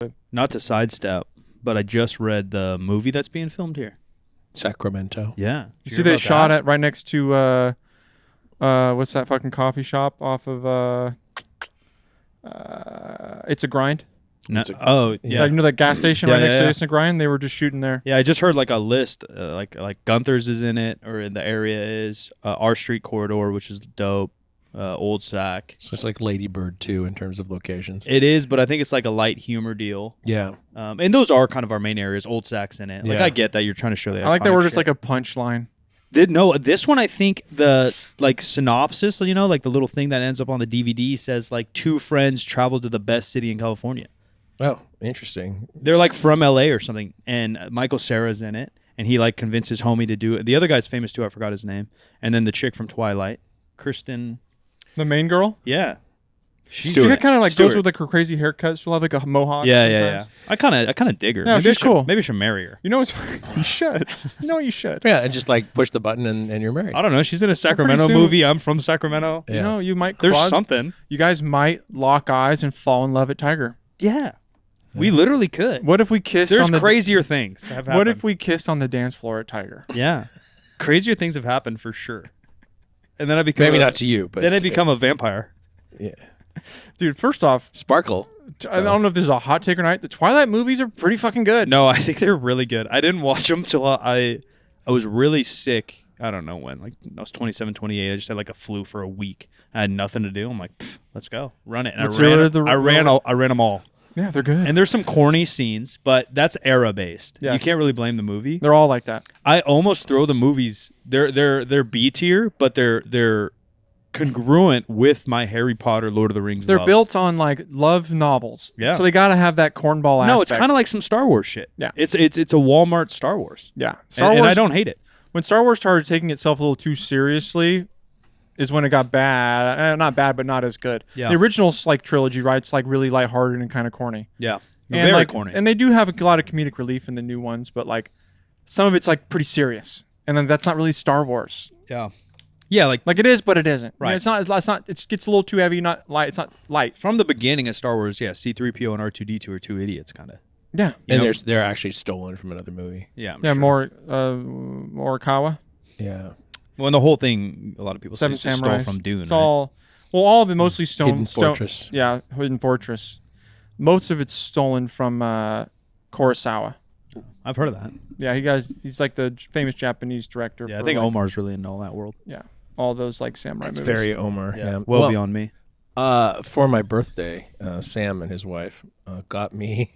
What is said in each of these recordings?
stupid. Not to sidestep, but I just read the movie that's being filmed here. Sacramento. Yeah. You see they shot it right next to what's that fucking coffee shop off of It's a Grind? No, yeah. Like, you know that gas station right next to It's a Grind? They were just shooting there. Yeah, I just heard like a list, like Gunther's is in it, or in the area is our street corridor, which is dope. Old Sac. So it's like Lady Bird too in terms of locations. It is, but I think it's like a light humor deal. Yeah. And those are kind of our main areas. Old Sac's in it. Like I get that you're trying to show that. I like that we're just like a punchline. No, this one I think the like synopsis, you know, like the little thing that ends up on the DVD says like two friends travel to the best city in California. Oh, interesting. They're like from LA or something, and Michael Cera's in it, and he like convinces homie to do it. The other guy's famous too. I forgot his name. And then the chick from Twilight, Kristen. The main girl? Yeah. She kind of like goes with like her crazy haircut. She'll have like a mohawk. Yeah. I kind of dig her. Yeah, she's cool. Maybe I should marry her. You know, you should. You know, you should. Yeah, and just like push the button and you're married. I don't know. She's in a Sacramento movie. I'm from Sacramento. Yeah. You know, you might. There's something. You guys might lock eyes and fall in love at Tiger. Yeah. We literally could. What if we kissed? There's crazier things have happened. What if we kissed on the dance floor at Tiger? Yeah, crazier things have happened for sure. And then I become maybe not to you, but then I become a vampire. Yeah, dude. First off, Sparkle. I don't know if this is a hot take or not. The Twilight movies are pretty fucking good. No, I think they're really good. I didn't watch them till I was really sick. I don't know when. Like I was 27, 28. I just had like a flu for a week. I had nothing to do. I'm like, let's go, run it. And I ran them all. Yeah, they're good. And there's some corny scenes, but that's era based. Yes. You can't really blame the movie. They're all like that. I almost throw the movies. They're B tier, but they're congruent with my Harry Potter, Lord of the Rings. They're love. built on like love novels. Yeah. So they got to have that cornball aspect. No, it's kind of like some Star Wars shit. Yeah. It's a Walmart Star Wars. Yeah. Star Wars, and I don't hate it. When Star Wars started taking itself a little too seriously, is when it got bad. Not bad, but not as good. Yeah. The original like trilogy, right? It's like really lighthearted and kind of corny. Yeah. And very like, corny. And they do have a lot of comedic relief in the new ones, but like some of it's like pretty serious. And then that's not really Star Wars. Yeah. Yeah, like it is, but it isn't. Right. You know, it's not. It gets a little too heavy. Not light. It's not light. From the beginning of Star Wars, yeah, C-3PO and R2-D2 are two idiots, kind of. Yeah. And they're actually stolen from another movie. Yeah. I'm sure. Morikawa. Yeah. Well, and the whole thing, a lot of people say Seven it's just Samurais. stole from Dune. It's all of it mostly Hidden Fortress. Yeah, Hidden Fortress. Most of it's stolen from Kurosawa. I've heard of that. Yeah, he's like the famous Japanese director. Yeah, I think Omar's really into all that world. Yeah, all those like samurai It's movies. very Omar. Yeah. Well beyond me. For my birthday, Sam and his wife got me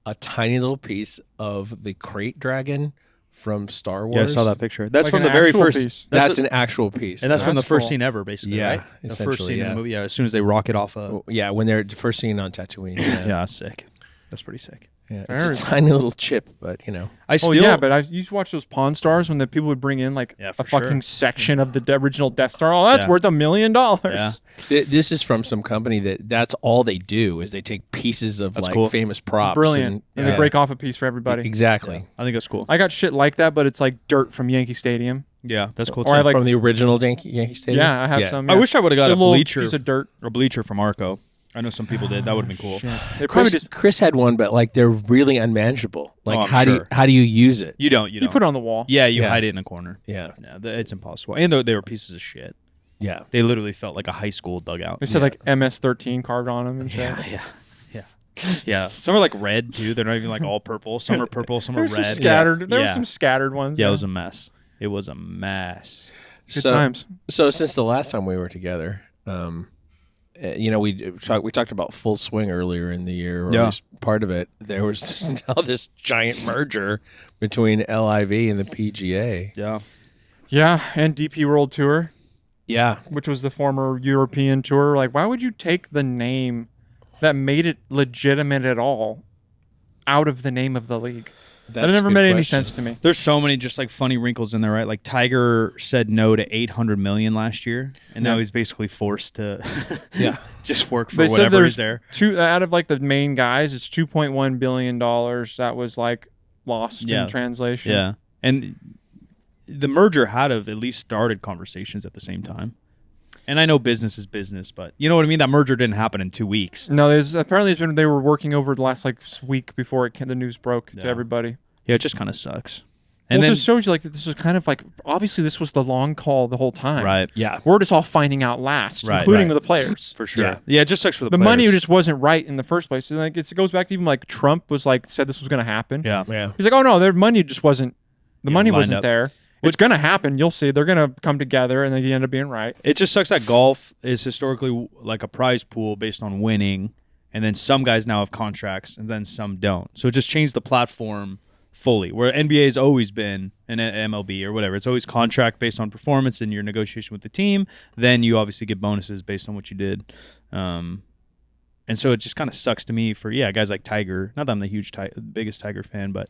a tiny little piece of the crate dragon from Star Wars. Yeah, I saw that picture. That's Like from an the very actual first. piece. That's an actual piece. And that's from the That's first cool. scene ever, basically. Yeah, right? The first essentially, scene in yeah. the movie. Yeah, as soon as they rocket off. Yeah, when they're first seen on Tatooine. Yeah, Yeah, that's sick. That's pretty sick. yeah. Very It's a tiny little chip, but you know. I still. Oh yeah, but I used to watch those Pawn Stars when the people would bring in like Yeah, a for sure. fucking section of the original Death Star. Oh, that's Yeah. worth $1 million. Yeah. This is from some company that's all they do is they take pieces of That's like cool. famous props. Brilliant. And yeah. they break off a piece for everybody. Exactly. I think that's cool. I got shit like that, but it's like dirt from Yankee Stadium. Yeah, that's cool. Or I too. like- From the original Yankee Stadium. Yeah, I have some. I yeah. wish I would have got It's a little bleacher piece of dirt. or bleacher from Arco. I know some people did. That would have been cool. They probably Chris had one, but like they're really unmanageable. Like I'm how sure. do you use it? You don't. you put it on the wall. Yeah, you Yeah. hide it in a corner. Yeah, Yeah, it's impossible. And they were pieces of shit. yeah. They literally felt like a high school dugout. They said like MS-13 carved on them and shit. Yeah. Some are like red too. They're not even like all purple. Some are purple. Some are There's red. some scattered. There were Yeah. some scattered ones. Yeah, it was a mess. It was a mess. Good times. So since the last time we were together, you know, we talked about Full Swing earlier in the year, or Yeah. at least part of it. There was now this giant merger between LIV and the PGA. Yeah. Yeah, and DP World Tour, Yeah, which was the former European Tour. Like, why would you take the name that made it legitimate at all out of the name of the league? That never made any sense to me. There's so many just like funny wrinkles in there, right? Like Tiger said no to $800 million last year, and now he's basically forced to just work for They said whatever there's is there. two out of like the main guys. It's $2.1 billion that was like lost in translation. Yeah. And the merger had to have at least started conversations at the same time. And I know business is business, but you know what I mean? That merger didn't happen in 2 weeks. No, apparently they were working over the last week before the news broke to everybody. Yeah, it just kind of sucks. And then, it just shows you that this was kind of obviously this was the long call the whole time. Right. Yeah. We're just all finding out last, including the players. For sure. Yeah, it just sucks for the players. The money just wasn't right in the first place. And it goes back to even Trump was said this was going to happen. Yeah. He's like, oh no, their money just wasn't. The money wasn't there. It's going to happen. You'll see. They're going to come together, and they end up being right. It just sucks that golf is historically like a prize pool based on winning, and then some guys now have contracts, and then some don't. So it just changed the platform fully, where NBA has always been, an MLB or whatever. It's always contract based on performance and your negotiation with the team. Then you obviously get bonuses based on what you did. And so it just kind of sucks to me for, guys like Tiger. Not that I'm the biggest Tiger fan, but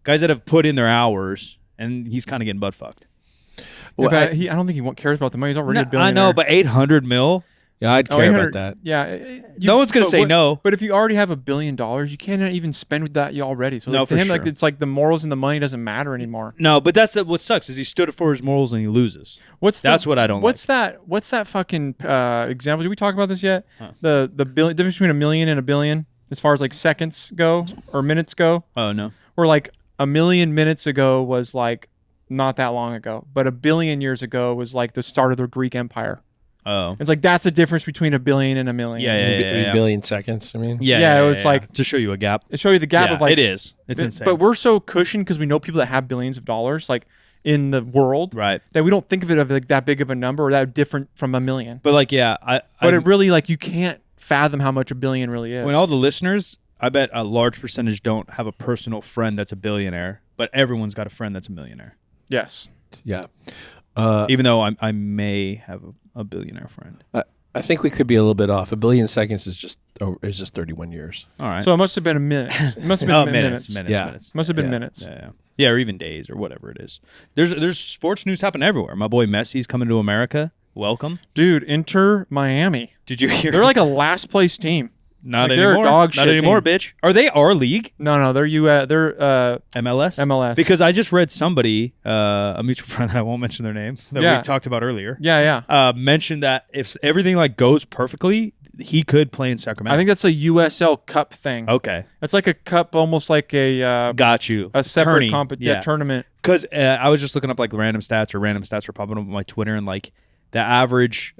guys that have put in their hours, and he's kind of getting butt fucked. Well, I don't think he cares about the money. He's already a billionaire. I know, but $800 million? Yeah, I'd care about that. Yeah. No one's going to say no. But if you already have $1 billion, you can't even spend with that already. So no, for him, it's the morals and the money doesn't matter anymore. No, but that's what sucks is he stood up for his morals and he loses. That's what I don't like. What's that fucking example? Did we talk about this yet? Huh. The difference between $1 million and $1 billion as far as seconds go or minutes go? Oh, no. Or 1 million minutes ago was not that long ago, but 1 billion years ago was the start of the Greek Empire. Oh, it's that's the difference between $1 billion and $1 million. Yeah. 1 billion seconds. I mean, it was to show you a gap. To show you the gap of it is. It's insane. But we're so cushioned because we know people that have billions of dollars in the world, right? That we don't think of it of that big of a number or that different from $1 million. But but it really you can't fathom how much $1 billion really is. When all the listeners, I bet a large percentage don't have a personal friend that's a billionaire, but everyone's got a friend that's a millionaire. Yes. Yeah. Even though I may have a billionaire friend. I think we could be a little bit off. 1 billion seconds is just 31 years. All right. So it must have been minutes. It must have been minutes. Minutes. Must have been minutes. Yeah, or even days or whatever it is. There's sports news happening everywhere. My boy Messi's coming to America. Welcome. Dude, enter Miami. Did you hear? They're a last place team. Not anymore. They're a dog shit Not anymore, team. bitch. Are they our league? No, they're MLS. MLS. Because I just read somebody, a mutual friend that I won't mention their name, that we talked about earlier. Yeah. Mentioned that if everything goes perfectly, he could play in Sacramento. I think that's a USL Cup thing. Okay. It's like a cup, almost like a got you a separate tournament. Because I was just looking up random stats were popping up on my Twitter, and the average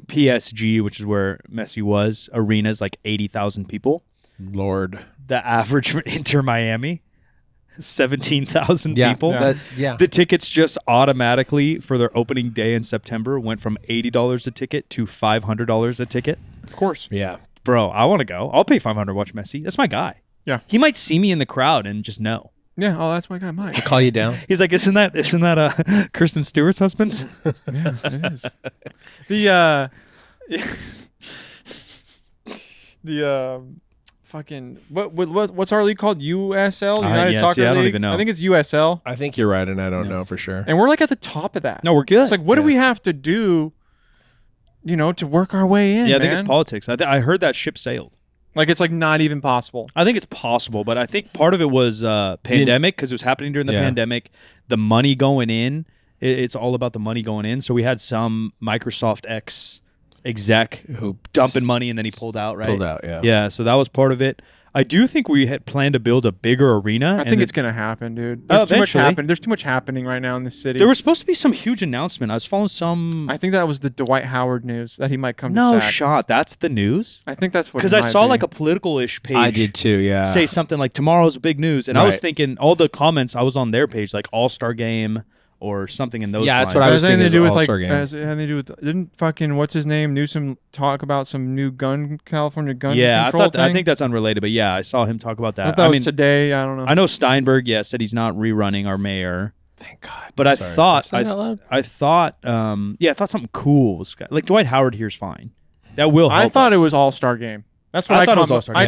PSG, which is where Messi was, arena's 80,000 people. Lord. The average Inter Miami, 17,000 people. The tickets just automatically for their opening day in September went from $80 a ticket to $500 a ticket. Of course. Yeah. Bro, I want to go. I'll pay $500 to watch Messi. That's my guy. Yeah. He might see me in the crowd and just know. Yeah, that's my guy, Mike. He'll call you down. He's like, isn't that Kristen Stewart's husband? Yeah, it is. The fucking what's our league called? USL, United Soccer League. I don't even know. I think it's USL. I think you're right, and I don't know for sure. And we're at the top of that. No, we're good. It's what do we have to do, to work our way in? Yeah, I think it's politics. I heard that ship sailed. It's not even possible. I think it's possible, but I think part of it was pandemic because it was happening during the pandemic. The money going in, it's all about the money going in. So we had some Microsoft exec who dumping money and then he pulled out, right? Pulled out, yeah. Yeah, so that was part of it. I do think we had planned to build a bigger arena. I think it's going to happen, dude. There's too much happening. There's too much happening right now in this city. There was supposed to be some huge announcement. I was following some... I think that was the Dwight Howard news that he might come to No SAC. shot. That's the news? I think that's what Because I saw a political-ish page. I did too, yeah. Say something tomorrow's big news. And I was thinking, all the comments, I was on their page, All-Star Game or something in those lines. That's what I was thinking. Anything to do with All-Star Game. Didn't fucking what's his name Newsom talk about some new California gun control thing? I think that's unrelated, but I saw him talk about that. I thought it was today. I don't know. I know Steinberg, said he's not rerunning our mayor. Thank God. But I thought something cool was Dwight Howard here's fine. That will help I thought us. it was All-Star Game. That's what I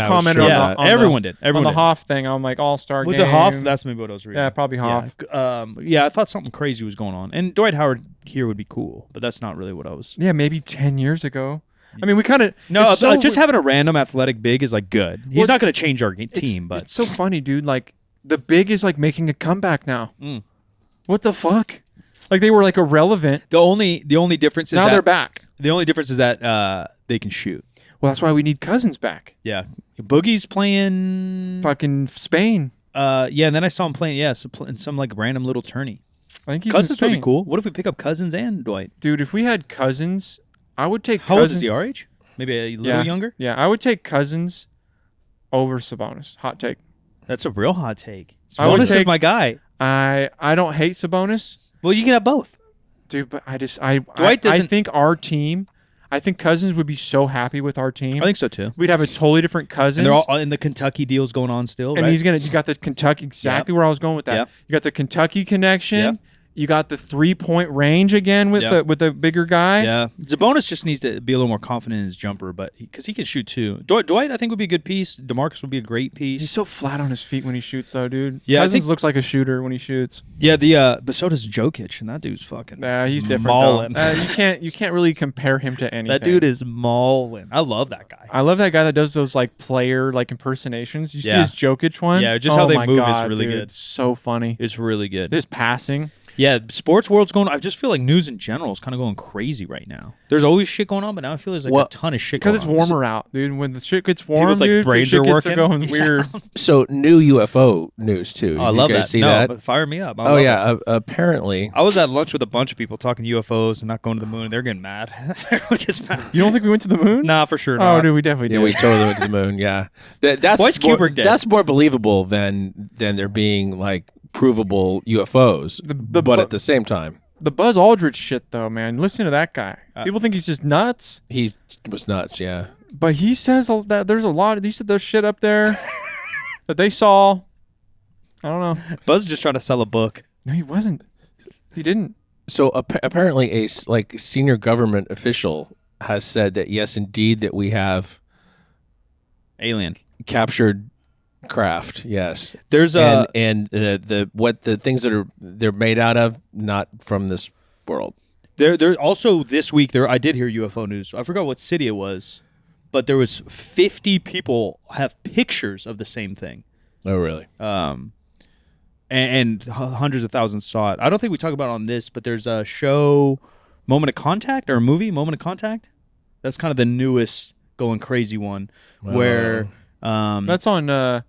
commented on. Everyone did. On the Hoff thing, I'm All-Star Game. Was it Hoff? That's maybe what I was reading. Yeah, probably Hoff. I thought something crazy was going on. And Dwight Howard here would be cool, but that's not really what I was... Yeah, maybe 10 years ago. I mean, we kind of... No, just having a random athletic big is good. He's not going to change our team, but... It's so funny, dude. The big is making a comeback now. What the fuck? Like they were like irrelevant. The only difference is now that they're back. The only difference is that they can shoot. Well, that's why we need Cousins back. Yeah, Boogie's playing fucking Spain. Yeah, and then I saw him playing in some like random little tourney. I think he's Cousins in Spain. would be cool. What if we pick up Cousins and Dwight? Dude, if we had Cousins, I would take How Cousins. old is he, our age? Maybe a little younger? Yeah, I would take Cousins over Sabonis. Hot take. That's a real hot take. Sabonis is my guy. I don't hate Sabonis. Well, you can have both. Dude, but I think our team, I think Cousins would be so happy with our team. I think so too. We'd have a totally different Cousins. And they're all in the Kentucky deals going on still, and right? you got the Kentucky, exactly where I was going with that. Yep. You got the Kentucky connection. Yep. You got the 3-point range again with the bigger guy. Yeah, Sabonis just needs to be a little more confident in his jumper, but because he can shoot too. Dwight, I think would be a good piece. DeMarcus would be a great piece. He's so flat on his feet when he shoots, though, dude. Yeah, Cousins looks like a shooter when he shoots. Yeah, but so does Jokic, and that dude's fucking. Yeah, he's different. Maulin'. You can't really compare him to anything. That dude is maulin'. I love that guy. I love that guy that does those like player like impersonations. You see his Jokic one? Yeah, just how they move is really good. It's so funny. It's really good. His passing. Yeah, sports world's going. I just feel like news in general is kind of going crazy right now. There's always shit going on, but now I feel there's like a ton of shit going on. Because it's warmer out, dude. When the shit gets warm, People's, like, dude, brains shit are gets working. going weird. So new UFO news too. Oh, I love you guys that. See that? But fire me up. Apparently. I was at lunch with a bunch of people talking UFOs and not going to the moon. They're getting mad. Everyone gets mad. You don't think we went to the moon? Nah, for sure not. Oh, dude, we definitely did. Yeah, we totally went to the moon. Yeah, that's Why's more, Kubrick dead? That's more believable than there being like provable UFOs. But at the same time, the Buzz Aldrin shit, though, man. Listen to that guy. People think he's just nuts. he was nuts. Yeah, but he says that there's a lot. He said there's shit up there that they saw. I don't know. Buzz is just trying to sell a book. No, he wasn't. He didn't. So apparently, a senior government official has said that yes, indeed, that we have alien captured craft. Yes, there's and the things that they're made out of, not from this world. There also this week I did hear UFO news. I forgot what city it was, but there was 50 people have pictures of the same thing. Oh, really? And hundreds of thousands saw it. I don't think we talk about it on this, but there's a show, Moment of Contact, or a movie, Moment of Contact. That's kind of the newest going crazy one, where that's on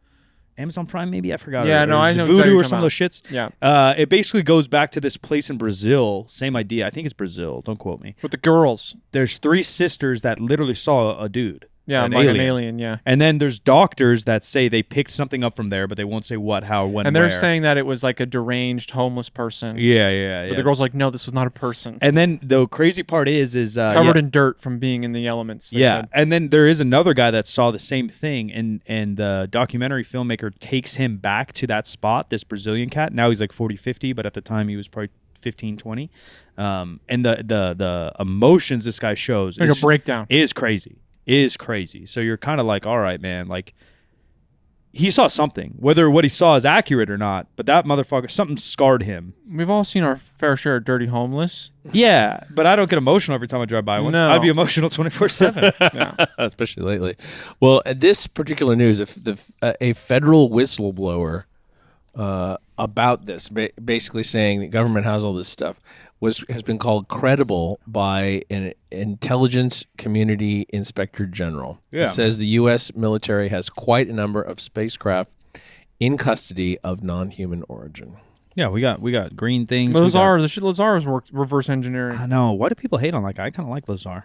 Amazon Prime, maybe I forgot. Yeah, no, I know Voodoo or some of those shits. Yeah, it basically goes back to this place in Brazil. Same idea. I think it's Brazil. Don't quote me. With the girls. There's 3 sisters that literally saw a dude. Yeah, an alien. Yeah. And then there's doctors that say they picked something up from there, but they won't say what, how, when, and they're where. saying that it was like a deranged homeless person. Yeah. But the girl's like, no, this was not a person. And then the crazy part is covered in dirt from being in the elements. Yeah, and then there is another guy that saw the same thing, and the documentary filmmaker takes him back to that spot, this Brazilian cat. Now he's like 40, 50, but at the time he was probably 15, 20. And the emotions this guy shows like a breakdown is crazy. So you're kind of like, all right, man, like he saw something, whether what he saw is accurate or not, but that motherfucker, something scarred him. We've all seen our fair share of dirty homeless. Yeah, but I don't get emotional every time I drive by one. No. I'd be emotional 24/7. Yeah. Especially lately. Well, this particular news, if a federal whistleblower about this, basically saying the government has all this stuff, has been called credible by an intelligence community inspector general. Yeah. It says the U.S. military has quite a number of spacecraft in custody of non-human origin. Yeah, we got green things. Lazar was reverse engineering. I know. Why do people hate on that guy? I kind of like Lazar.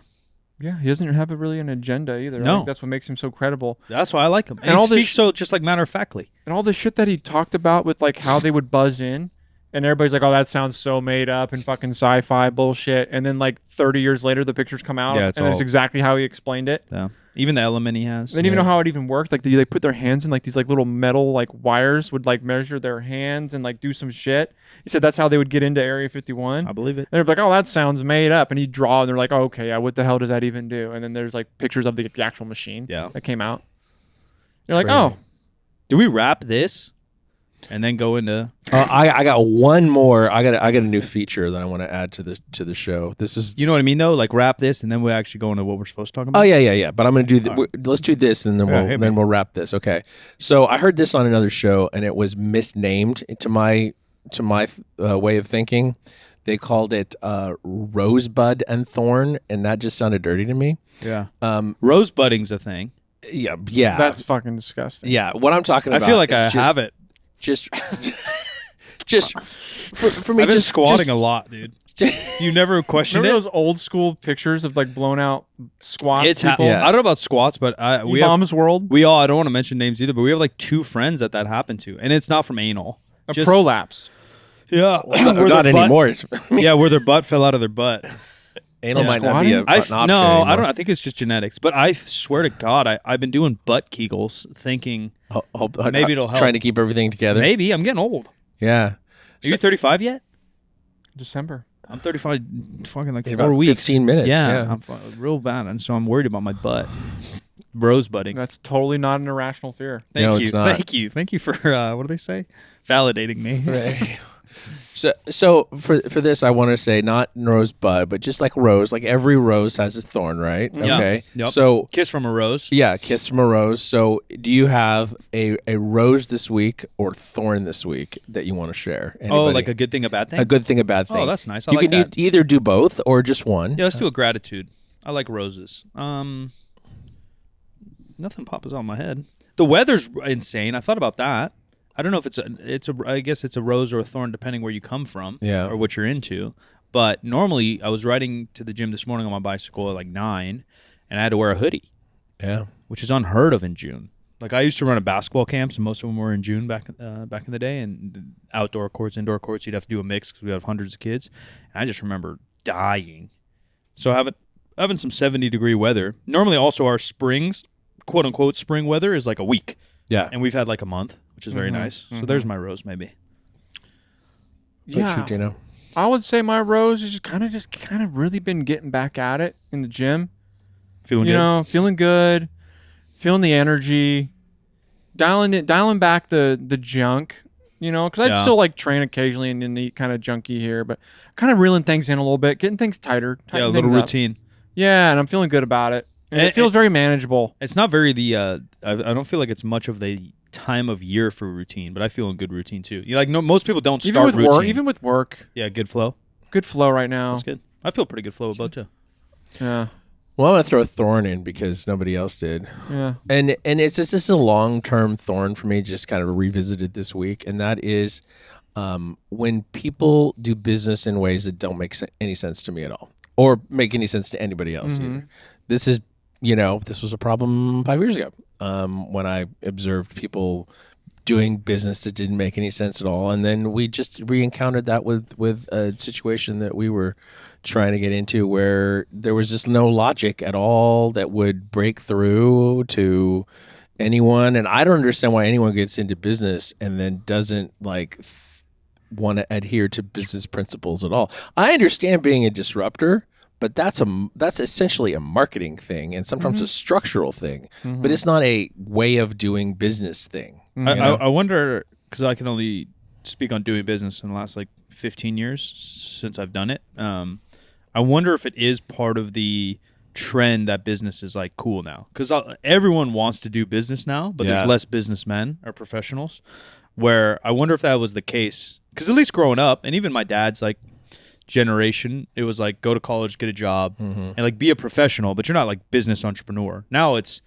Yeah, he doesn't have really an agenda either. No. I think that's what makes him so credible. That's why I like him. And all he speaks so just like matter of factly. And all the shit that he talked about with like how they would buzz in. And everybody's like, oh, that sounds so made up and fucking sci-fi bullshit. And then like 30 years later, the pictures come out. Yeah, and it's exactly how he explained it. Yeah. Even the element he has. They didn't even know how it even worked. Like they put their hands in like these like little metal like wires would like measure their hands and like do some shit. He said that's how they would get into Area 51. I believe it. And they're like, oh, that sounds made up. And he'd draw and they're like, oh, okay, yeah, what the hell does that even do? And then there's like pictures of the actual machine that came out. You're like, Crazy. oh. Do we wrap this? And then go into. I got one more. I got a new feature that I want to add to the show. This is, you know what I mean though. Like wrap this, and then we actually go into what we're supposed to talk about. Oh yeah. But I'm gonna do let's do this, and then we'll wrap this. Okay. So I heard this on another show, and it was misnamed to my way of thinking. they called it rosebud and thorn, and that just sounded dirty to me. Yeah. Rosebudding's a thing. Yeah. That's fucking disgusting. Yeah, what I'm talking about. I feel like I have it. Just for me, I've been squatting a lot, dude. You never questioned Remember those old school pictures of like blown out squat people? Yeah. I don't know about squats, but we have Mom's World. We all. I don't want to mention names either, but we have like 2 friends that happened to, and it's not from anal. A prolapse. Yeah, not anymore. Yeah, where their butt fell out of their butt. Anal might not be an option No, anymore. I don't. I think it's just genetics. But I swear to God, I've been doing butt Kegels, thinking maybe it'll help. Trying to keep everything together. Maybe I'm getting old. Yeah. Are you 35 yet? December. I'm 35, fucking like In 4 about weeks. 15 minutes. Yeah, Yeah. I'm real bad, and so I'm worried about my butt. Rosebudding. That's totally not an irrational fear. Thank you. it's not. Thank you for what do they say? Validating me. Right. So for this, I want to say not rosebud, but just like rose. Like every rose has a thorn, right? Yeah. Okay. Yep. So Kiss from a rose. yeah, kiss from a rose. So do you have a rose this week or thorn this week that you want to share? Oh, like a good thing, a bad thing? a good thing, a bad thing. Oh, that's nice. I you like can that. either do both or just one. Yeah, let's do a gratitude. I like roses. Nothing pops out of my head. The weather's insane. I thought about that. I don't know if I guess it's a rose or a thorn depending where you come from or what you're into. But normally I was riding to the gym this morning on my bicycle at like 9 and I had to wear a hoodie. Yeah. Which is unheard of in June. Like I used to run at basketball camps and most of them were in June back in the day, and outdoor courts, indoor courts, you'd have to do a mix because we have hundreds of kids. And I just remember dying. So having some 70-degree weather. Normally also our springs, quote unquote spring weather is like a week. Yeah. And we've had like a month, which is very nice. So there's my rose, maybe. What you, Dino? I would say my rose is kind of really been getting back at it in the gym. Feeling good? Feeling good, feeling the energy, dialing back the junk. Because I'd still like train occasionally and then eat kind of junky here, but kind of reeling things in a little bit, getting things tighter. Yeah, a little routine. Yeah, and I'm feeling good about it. And it feels very manageable. It's not very I don't feel like it's much of the time of year for routine, but I feel in good routine too. Most people don't start routine. Even with work. Yeah, good flow. Good flow right now. That's good. I feel pretty good flow about too. Yeah. Well, I'm gonna throw a thorn in because nobody else did. Yeah. And it's just a long-term thorn for me. Just kind of revisited this week, and that is when people do business in ways that don't make any sense to me at all, or make any sense to anybody else either. This is. This was a problem 5 years ago when I observed people doing business that didn't make any sense at all. And then we just re-encountered that with a situation that we were trying to get into where there was just no logic at all that would break through to anyone. And I don't understand why anyone gets into business and then doesn't want to adhere to business principles at all. I understand being a disruptor, but that's essentially a marketing thing and sometimes a structural thing, but it's not a way of doing business thing. I wonder, because I can only speak on doing business in the last 15 years since I've done it. I wonder if it is part of the trend that business is cool now, because everyone wants to do business now, but there's less businessmen or professionals. Where I wonder if that was the case, because at least growing up, and even my dad's generation, it was go to college, get a job, and be a professional, but you're not business entrepreneur. Now it's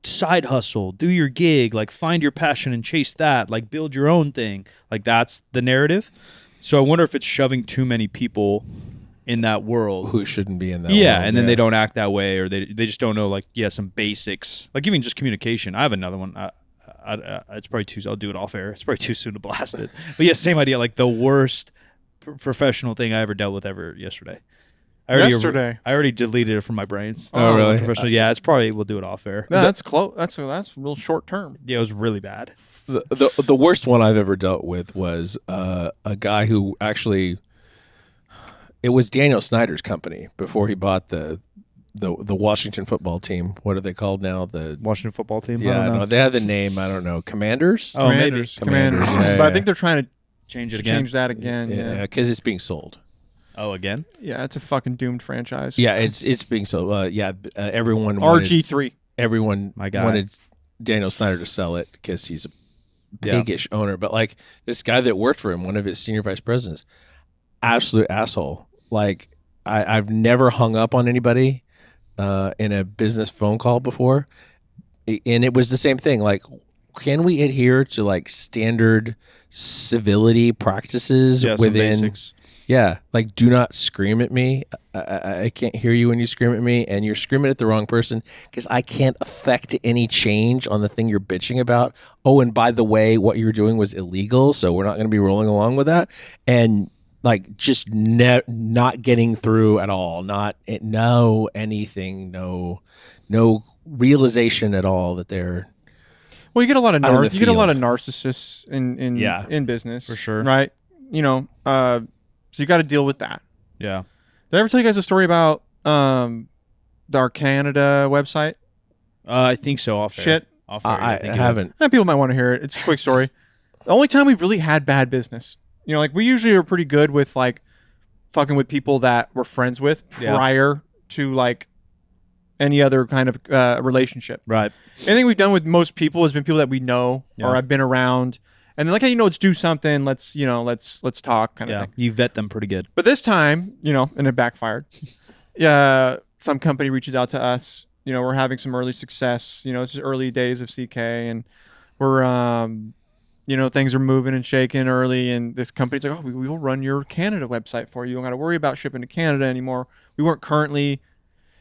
side hustle, do your gig, find your passion and chase that, build your own thing. That's the narrative. So I wonder if it's shoving too many people in that world who shouldn't be in that world. And then they don't act that way, or they just don't know some basics, even just communication. I have another one. It's probably too. I'll do it off air. It's probably too soon to blast it. But yeah, same idea. The worst professional thing I ever dealt with yesterday. I already deleted it from my brains. Oh, really? Professional. Yeah, it's probably we'll do it off air. Yeah, that's close. That's real short term. Yeah, it was really bad. The worst one I've ever dealt with was a guy who actually, it was Daniel Snyder's company before he bought the Washington football team. What are they called now? The Washington football team. Yeah, no, they have the name. I don't know. Commanders. Oh, maybe Commanders. Yeah, but I think they're trying to change it again. Change that again. Yeah, because it's being sold. Oh, again? Yeah, it's a fucking doomed franchise. Yeah, it's being sold. Everyone RG3. Everyone wanted Daniel Snyder to sell it because he's a piggish owner. But this guy that worked for him, one of his senior vice presidents, absolute asshole. Like I've never hung up on anybody in a business phone call before, and it was the same thing. Like, can we adhere to like standard civility practices some within basics? Yeah, like do not scream at me. I can't hear you when you scream at me, and you're screaming at the wrong person because I can't affect any change on the thing you're bitching about. Oh, and by the way, what you're doing was illegal, so we're not going to be rolling along with that. And like just not getting through at all, no anything, no realization at all that they're. Well, you get a lot of out of the you get a lot of field. narcissists in business For sure. right? So you got to deal with that. Yeah. Did I ever tell you guys a story about our Canada website? I think so. Off air. Shit. Off air, I think you haven't. People might want to hear it. It's a quick story. The only time we've really had bad business, like we usually are pretty good with like fucking with people that we're friends with prior to like any other kind of relationship. Right. Anything we've done with most people has been people that we know or have been around. And then like, hey, let's do something. Let's talk kind of thing. You vet them pretty good. But this time, and it backfired. Some company reaches out to us. We're having some early success. It's early days of CK, and we're, things are moving and shaking early. And this company's like, oh, we will run your Canada website for you. You don't got to worry about shipping to Canada anymore. We weren't currently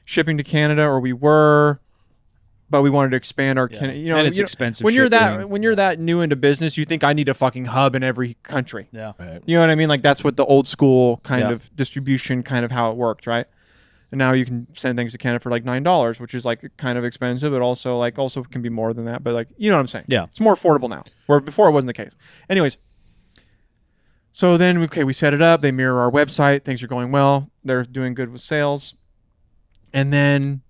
shipping to Canada, or we were. But we wanted to expand our, and it's expensive. When you're that new into business, you think I need a fucking hub in every country. Yeah, right. You know what I mean? Like that's what the old school kind of distribution, kind of how it worked, right? And now you can send things to Canada for like $9, which is like kind of expensive, but also can be more than that. But like, you know what I'm saying? Yeah, it's more affordable now, where before it wasn't the case. Anyways, so then we set it up. They mirror our website. Things are going well. They're doing good with sales, and then.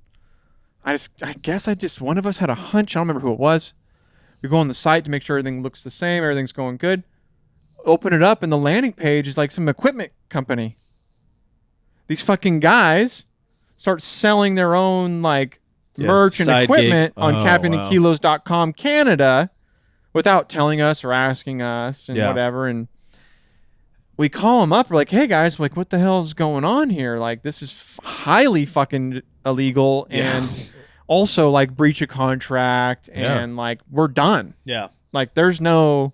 I guess one of us had a hunch. I don't remember who it was. We go on the site to make sure everything looks the same. Everything's going good. Open it up, and the landing page is like some equipment company. These fucking guys start selling their own merch and equipment on caffeineandkilos.com Canada without telling us or asking us and whatever. And we call them up. We're like, hey guys, what the hell is going on here? Like, this is highly fucking illegal and also like breach of contract and we're done. Yeah. Like there's no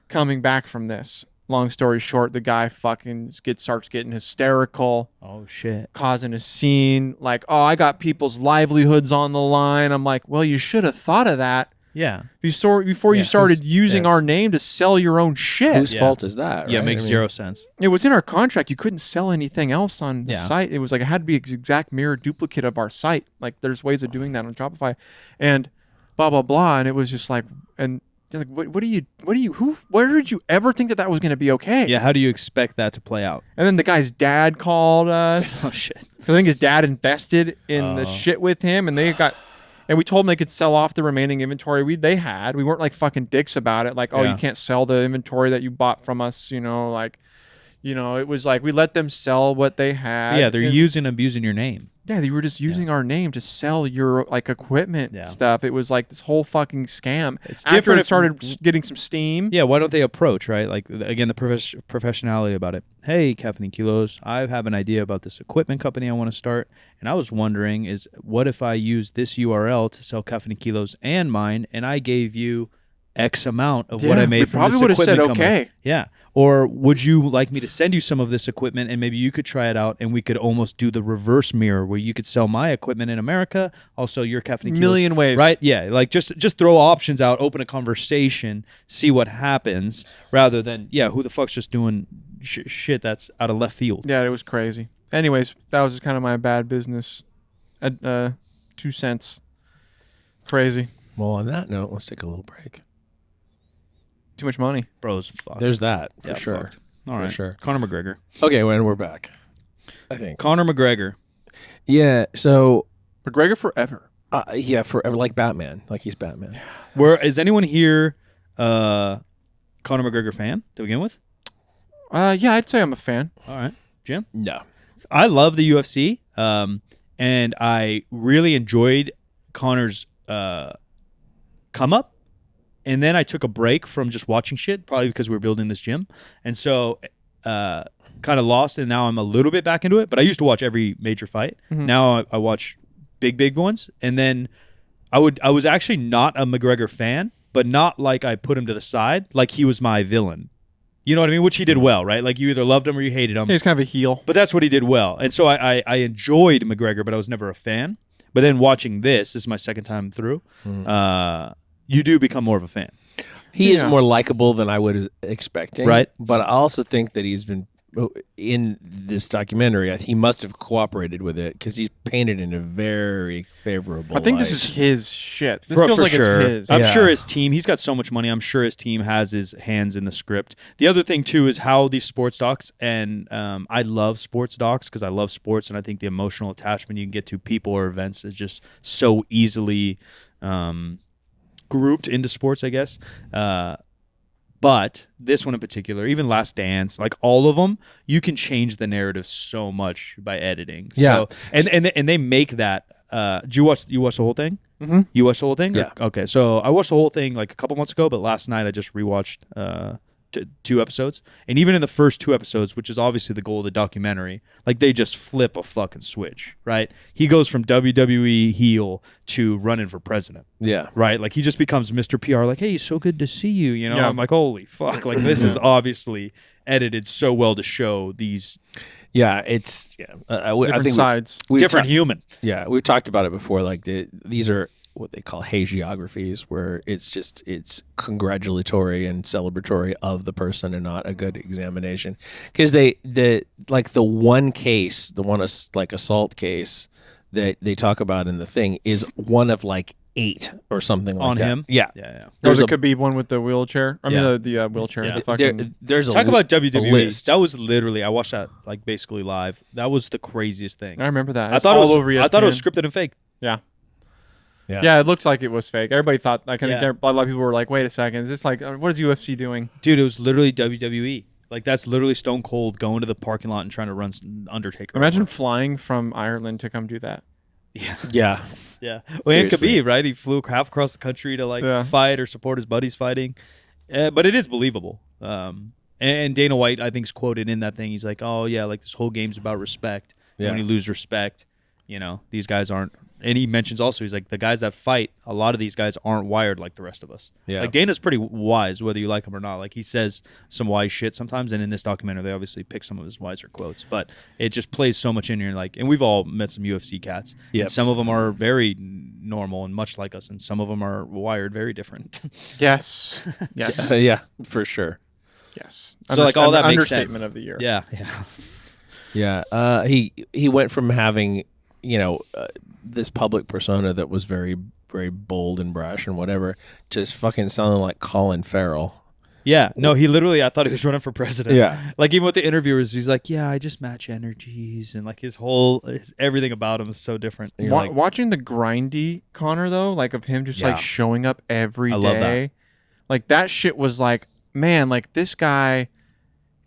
coming back from this. Long story short, the guy fucking starts getting hysterical. Oh shit. Causing a scene. Like, oh, I got people's livelihoods on the line. I'm like, well, you should have thought of that. Yeah. Before you started using our name to sell your own shit. Whose fault is that? Yeah, right? it makes zero sense. It was in our contract. You couldn't sell anything else on the site. It was like it had to be an exact mirror duplicate of our site. Like there's ways of doing that on Shopify, and blah blah blah. And it was just like, and like, where did you ever think that was going to be okay? Yeah. How do you expect that to play out? And then the guy's dad called us. Oh shit. I think his dad invested in the shit with him, and and we told them they could sell off the remaining inventory we weren't like fucking dicks about it. Like, you can't sell the inventory that you bought from us. It was like we let them sell what they had. Yeah, they're using and abusing your name. Yeah, they were just using our name to sell your equipment stuff. It was like this whole fucking scam. It's After different it started getting some steam. Yeah, why don't they approach, right? Like, again, the professionality about it. Hey, Caffeine and Kilos, I have an idea about this equipment company I want to start. And I was wondering what if I use this URL to sell Caffeine and Kilos and mine, and I gave you X amount of what I made from this equipment company. Probably would have said okay. Yeah. Or would you like me to send you some of this equipment and maybe you could try it out and we could almost do the reverse mirror where you could sell my equipment in America, I'll sell your Caffeine and Kilos. Million ways. Right? Yeah. Like just throw options out, open a conversation, see what happens rather than, who the fuck's just doing shit that's out of left field. Yeah, it was crazy. Anyways, that was just kind of my bad business. 2 cents. Crazy. Well, on that note, let's take a little break. Too much money. Bro's fucked. There's that, for sure. Fucked. All right. For sure. Conor McGregor. Okay, when we're back, I think. Conor McGregor. Yeah, so... McGregor Forever. Forever, like Batman. Like he's Batman. Is anyone here Conor McGregor fan to begin with? Yeah, I'd say I'm a fan. All right. Jim? No. I love the UFC, and I really enjoyed Conor's come up. And then I took a break from just watching shit, probably because we were building this gym. And so kind of lost, and now I'm a little bit back into it. But I used to watch every major fight. Now I watch big ones, and then I was actually not a McGregor fan, but not like I put him to the side, like he was my villain. You know what I mean? Which he did well, right? Like you either loved him or you hated him. He's kind of a heel. But that's what he did well. And so I enjoyed McGregor, but I was never a fan. But then watching this is my second time through, you do become more of a fan. He is more likable than I was expecting. Right. But I also think that he's been, in this documentary, he must have cooperated with it because he's painted in a very favorable I think light. this is his shit. This feels like sure. it's his. I'm sure his team, he's got so much money, I'm sure his team has his hands in the script. The other thing, too, is how these sports docs, and I love sports docs because I love sports, and I think the emotional attachment you can get to people or events is just so easily grouped into sports, I guess. But this one in particular, even Last Dance, like all of them, you can change the narrative so much by editing. Yeah. So, and they make that. Did you watch the whole thing? Mm-hmm. You watched the whole thing? Yeah. Okay. So I watched the whole thing like a couple months ago, but last night I just rewatched 2 episodes. And even in the first 2 episodes, which is obviously the goal of the documentary, like they just flip a fucking switch, right? He goes from WWE heel to running for president. Yeah. Right? Like he just becomes Mr. PR, like, hey, so good to see you. You know, Yeah. I'm like, holy fuck. Like this is obviously edited so well to show these Yeah, it's I Different think sides. we different human. Yeah, we've talked about it before. Like these are what they call hagiographies, where it's congratulatory and celebratory of the person and not a good examination. Because the one case, the one like assault case that they talk about in the thing is one of like 8 or something like On that. him? Yeah. Yeah. Or it could be one with the wheelchair. I mean, the wheelchair. Yeah. The fucking, There's Talk about WWE. list. That was literally, I watched that like basically live. That was the craziest thing. I remember that. I It's thought all it was over ESPN. I thought it was scripted and fake. Yeah. Yeah. Yeah, it looks like it was fake. Everybody thought, like, I think Yeah. a lot of people were like, wait a second, is this like, what is UFC doing? Dude, it was literally WWE. Like that's literally Stone Cold going to the parking lot and trying to run Undertaker. Imagine flying from Ireland to come do that. Yeah. Yeah. Yeah. Well, and Seriously. Khabib, right? He flew half across the country to like fight or support his buddies fighting. But it is believable. And Dana White, I think, is quoted in that thing. He's like, oh, yeah, like this whole game's about respect. Yeah. And when you lose respect, you know, these guys aren't. And he mentions also, he's like, the guys that fight, a lot of these guys aren't wired like the rest of us. Yeah. Like Dana's pretty wise, whether you like him or not. Like he says some wise shit sometimes. And in this documentary, they obviously pick some of his wiser quotes. But it just plays so much in here. Like, and we've all met some UFC cats. Yep. And some of them are very normal and much like us. And some of them are wired very different. Yes. Yes. Yeah, for sure. Yes. So, like, all that makes understatement sense. of the year. Yeah. Yeah. He went from having, this public persona that was very, very bold and brash and whatever, just fucking sounding like Colin Farrell. Yeah. No, he literally, I thought he was running for president. Yeah. Like even with the interviewers, he's like, yeah, I just match energies. And like everything about him is so different. And you're like, Watching the grindy Connor, though, like of him just Yeah. like showing up every day. I love that. Like that shit was like, man, like this guy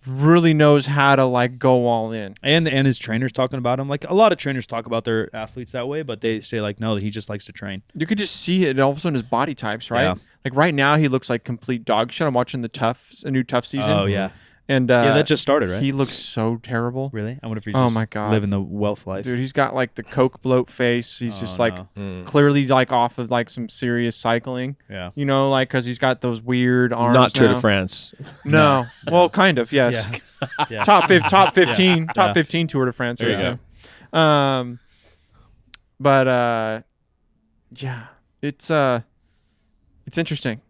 really knows how to like go all in. and his trainers talking about him. Like a lot of trainers talk about their athletes that way, but they say like, no, he just likes to train. You could just see it all of a sudden his body types, right? Yeah. Like right now he looks like complete dog shit. I'm watching a new Tough season. Oh, yeah. And Yeah, that just started, right? He looks so terrible. Really? I wonder if he's Oh just my God. living the wealth life. Dude, he's got like the Coke bloat face. He's just like no. clearly like off of like some serious cycling. Yeah. You know, like because he's got those weird arms. Not Tour now. de France. No. Well, kind of, yes. Yeah. Top 15, Yeah. top 15 Tour de France. There you right now. But yeah, it's interesting.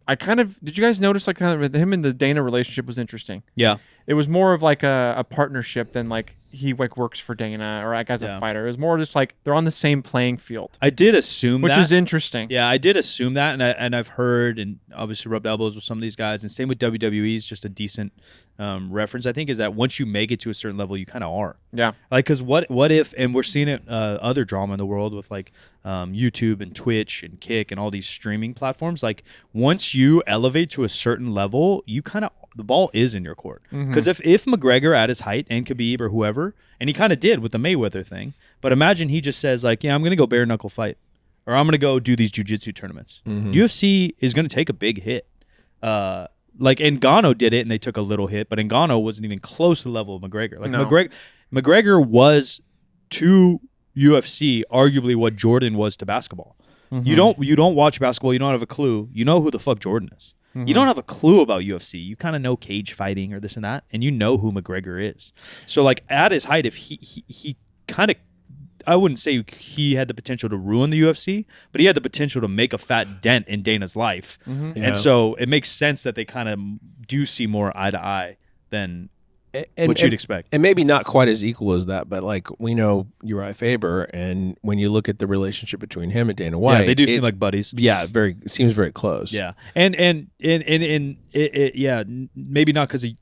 Did you guys notice like kind of him and the Dana relationship was interesting? Yeah. It was more of like a partnership than like he like works for Dana or like as a Yeah. fighter. It was more just like they're on the same playing field, I did assume which that. is interesting. Yeah, I did assume that, and I've heard and obviously rubbed elbows with some of these guys, and same with WWE is just a decent reference. I think is that once you make it to a certain level, you kind of are. Yeah. Like, because what if, and we're seeing it other drama in the world with like YouTube and Twitch and Kick and all these streaming platforms. Like once you elevate to a certain level, you kind of the ball is in your court. Because if McGregor at his height and Khabib or whoever, and he kind of did with the Mayweather thing, but imagine he just says like, yeah, I'm gonna go bare knuckle fight, or I'm gonna go do these jiu-jitsu tournaments. UFC is gonna take a big hit. like Ngannou did it and they took a little hit, but Ngannou wasn't even close to the level of McGregor. Like McGregor was to UFC arguably what Jordan was to basketball. You don't watch basketball, you don't have a clue. You know who the fuck Jordan is. You don't have a clue about UFC. You kind of know cage fighting or this and that, and you know who McGregor is. So like at his height, if he kind of, I wouldn't say he had the potential to ruin the UFC, but he had the potential to make a fat dent in Dana's life. And so it makes sense that they kind of do see more eye to eye than what you'd expect. And maybe not quite as equal as that, but like we know Uriah Faber, and when you look at the relationship between him and Dana White, they do seem like buddies. Yeah, seems very close. Yeah, and maybe not because of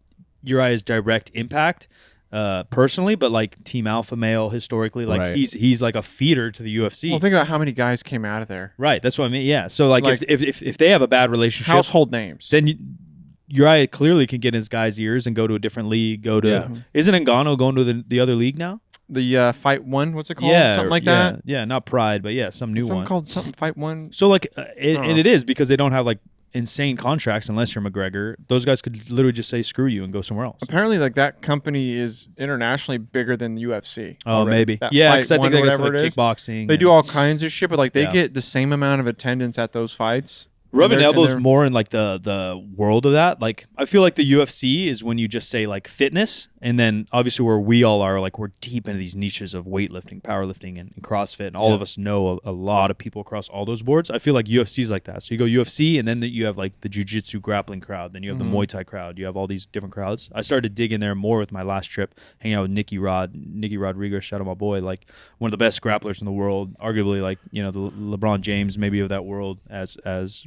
Uriah's direct impact personally, but like Team Alpha Male historically, like he's like a feeder to the UFC. Well, think about how many guys came out of there. Right, that's what I mean. Yeah, so like if they have a bad relationship, household names, then Uriah clearly can get in his guys' ears and go to a different league. Isn't Ngannou going to the other league now? The Fight One, what's it called? Something like that. Yeah, not Pride, but some new one. Called something Fight One. So like, and it is because they don't have like insane contracts unless you're McGregor. Those guys could literally just say screw you and go somewhere else. Apparently, like that company is internationally bigger than the UFC. Oh, already. Maybe. Yeah, because I think they got like kickboxing. They do all kinds of shit, but like they get the same amount of attendance at those fights. Rubbing elbows more in like the world of that. Like I feel like the UFC is when you just say like fitness, and then obviously where we all are, like we're deep into these niches of weightlifting, powerlifting, and CrossFit, and all of us know a lot of people across all those boards. I feel like UFC is like that. So you go UFC, and then you have like the jiu-jitsu grappling crowd, then you have the Muay Thai crowd, you have all these different crowds. I started to dig in there more with my last trip, hanging out with Nicky Rodriguez, shout out my boy, like one of the best grapplers in the world, arguably like the LeBron James maybe of that world, as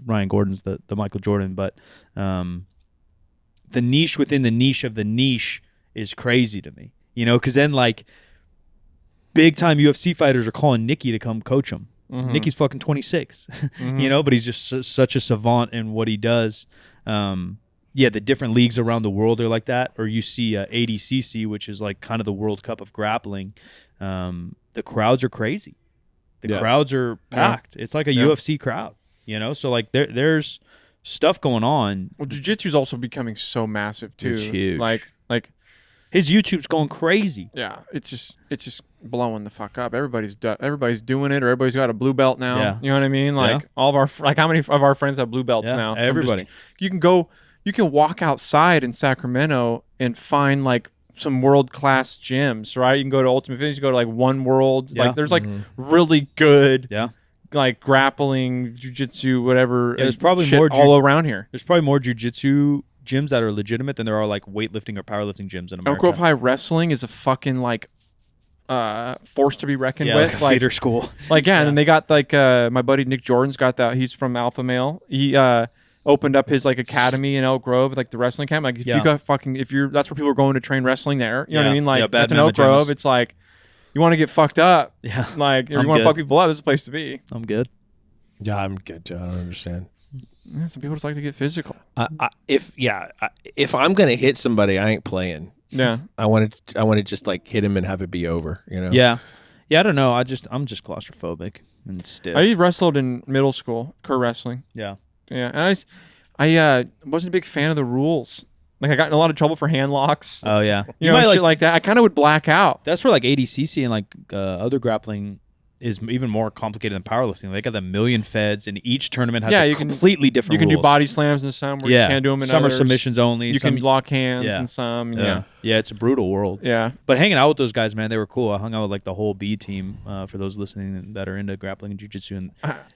Ryan Gordon's the Michael Jordan, but the niche within the niche of the niche is crazy to me, because then like big time UFC fighters are calling Nicky to come coach them. Nicky's fucking 26, but he's just such a savant in what he does. The different leagues around the world are like that, or you see ADCC, which is like kind of the World Cup of grappling. The crowds are crazy. The crowds are packed. It's like a UFC crowd. So like there's stuff going on. Well, jiu-jitsu is also becoming so massive too. It's huge. Like his YouTube's going crazy. Yeah, it's just blowing the fuck up. Everybody's doing it, or everybody's got a blue belt now. Yeah. You know what I mean? Like all of our how many of our friends have blue belts now? Everybody. You can walk outside in Sacramento and find like some world-class gyms, right? You can go to Ultimate Fitness, you go to like One World. Like there's like really good like grappling, jiu-jitsu, whatever. Yeah, there's probably shit more all around here. There's probably more jiu-jitsu gyms that are legitimate than there are like weightlifting or powerlifting gyms in America. Elk Grove High Wrestling is a fucking like force to be reckoned with. Like a feeder school. Like and then they got like my buddy Nick Jordan's got that. He's from Alpha Male. He opened up his like academy in Elk Grove, like the wrestling camp. Like if you got that's where people are going to train wrestling there. You know what I mean? Like that's in Elk Grove. It's like you want to get fucked up. Yeah. Like you want to fuck people up, this is a place to be. I'm good. Yeah, I'm good too. I don't understand. Yeah, some people just like to get physical. If I'm gonna hit somebody, I ain't playing. Yeah. I want to just like hit him and have it be over. Yeah. I don't know. I'm just claustrophobic and stiff. I wrestled in middle school, Kerr wrestling. Yeah. Yeah, and I wasn't a big fan of the rules. Like I got in a lot of trouble for hand locks. Oh yeah, you know, shit like that. I kind of would black out. That's where like ADCC and like other grappling is even more complicated than powerlifting. They got a million feds, and each tournament has completely different. You can rules. Do body slams in some, where you can't do them in some others. Are submissions only. You can lock hands in some. Yeah, it's a brutal world. Yeah, but hanging out with those guys, man, they were cool. I hung out with like the whole B team for those listening that are into grappling and jiu-jitsu, and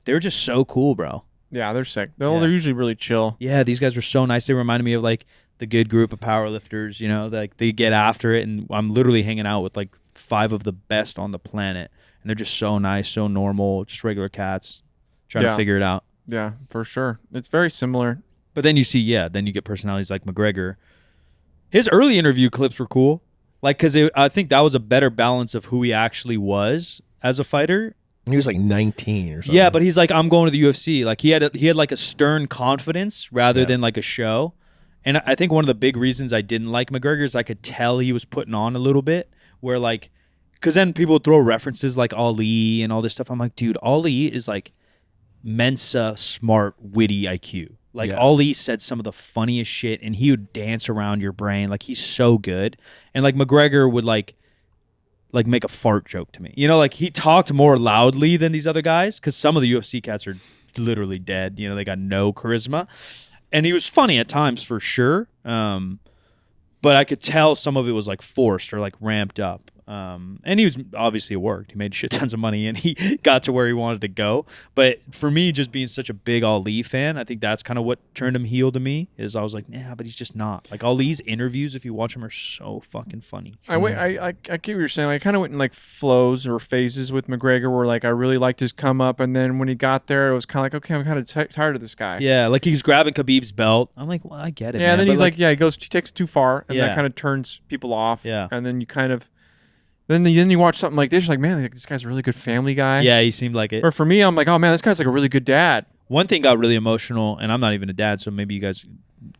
they were just so cool, bro. Yeah, they're sick. They're usually really chill. Yeah, these guys were so nice. They reminded me of like the good group of powerlifters, like they get after it, and I'm literally hanging out with like 5 of the best on the planet, and they're just so nice, so normal, just regular cats trying to figure it out. Yeah, for sure. It's very similar. But then you see, then you get personalities like McGregor. His early interview clips were cool, like because I think that was a better balance of who he actually was as a fighter. He was like 19 or something. Yeah, but he's like, I'm going to the UFC. Like he had like a stern confidence rather than like a show. And I think one of the big reasons I didn't like McGregor is I could tell he was putting on a little bit, where like, because then people would throw references like Ali and all this stuff. I'm like, dude, Ali is like Mensa smart, witty IQ. Like Ali said some of the funniest shit, and he would dance around your brain. Like he's so good, and like McGregor would like make a fart joke to me. You know, like he talked more loudly than these other guys because some of the UFC cats are literally dead. You know, they got no charisma, and he was funny at times for sure. But I could tell some of it was like forced or like ramped up. And he was obviously it worked. He made shit tons of money and he got to where he wanted to go. But for me, just being such a big Ali fan, I think that's kind of what turned him heel to me. Is I was like, nah, but he's just not. Like Ali's interviews, if you watch them, are so fucking funny. I get what you're saying. Like, I kind of went in like flows or phases with McGregor, where like I really liked his come up, and then when he got there, it was kind of like, okay, I'm kind of tired of this guy. Yeah, like he's grabbing Khabib's belt. I'm like, well, I get it. Yeah, man. and then but he's like, he takes it too far, and Yeah. that kind of turns people off. Yeah, and then you kind of. Then you watch something like this, you're like, man, this guy's a really good family guy. Yeah, he seemed like it. Or for me, I'm like, oh man, this guy's like a really good dad. One thing got really emotional, and I'm not even a dad, so maybe you guys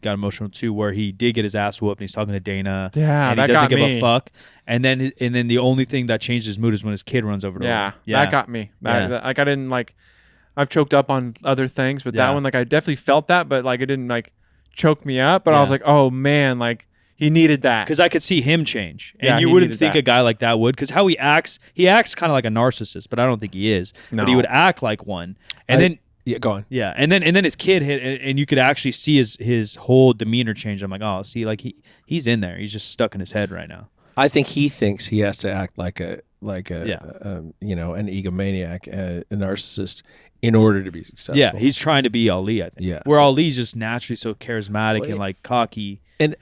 got emotional too, where he did get his ass whooped and he's talking to Dana. Yeah, and he doesn't give a fuck. And then the only thing that changed his mood is when his kid runs over to him. Yeah, that got me. Like I didn't like. I've choked up on other things, but that one, like, I definitely felt that, but like it didn't like choke me up. But I was like, oh man, like. He needed that. Because I could see him change. And Yeah, you he wouldn't needed think that. a guy like that would. Because how he acts kind of like a narcissist, but I don't think he is. No. But he would act like one. And then... Yeah, go on. Yeah, and then his kid hit, and you could actually see his whole demeanor change. I'm like, oh, see, like he's in there. He's just stuck in his head right now. I think he thinks he has to act like a an egomaniac, a narcissist, in order to be successful. Yeah, he's trying to be Ali, I think. Yeah. Where Ali's just naturally so charismatic and like cocky. And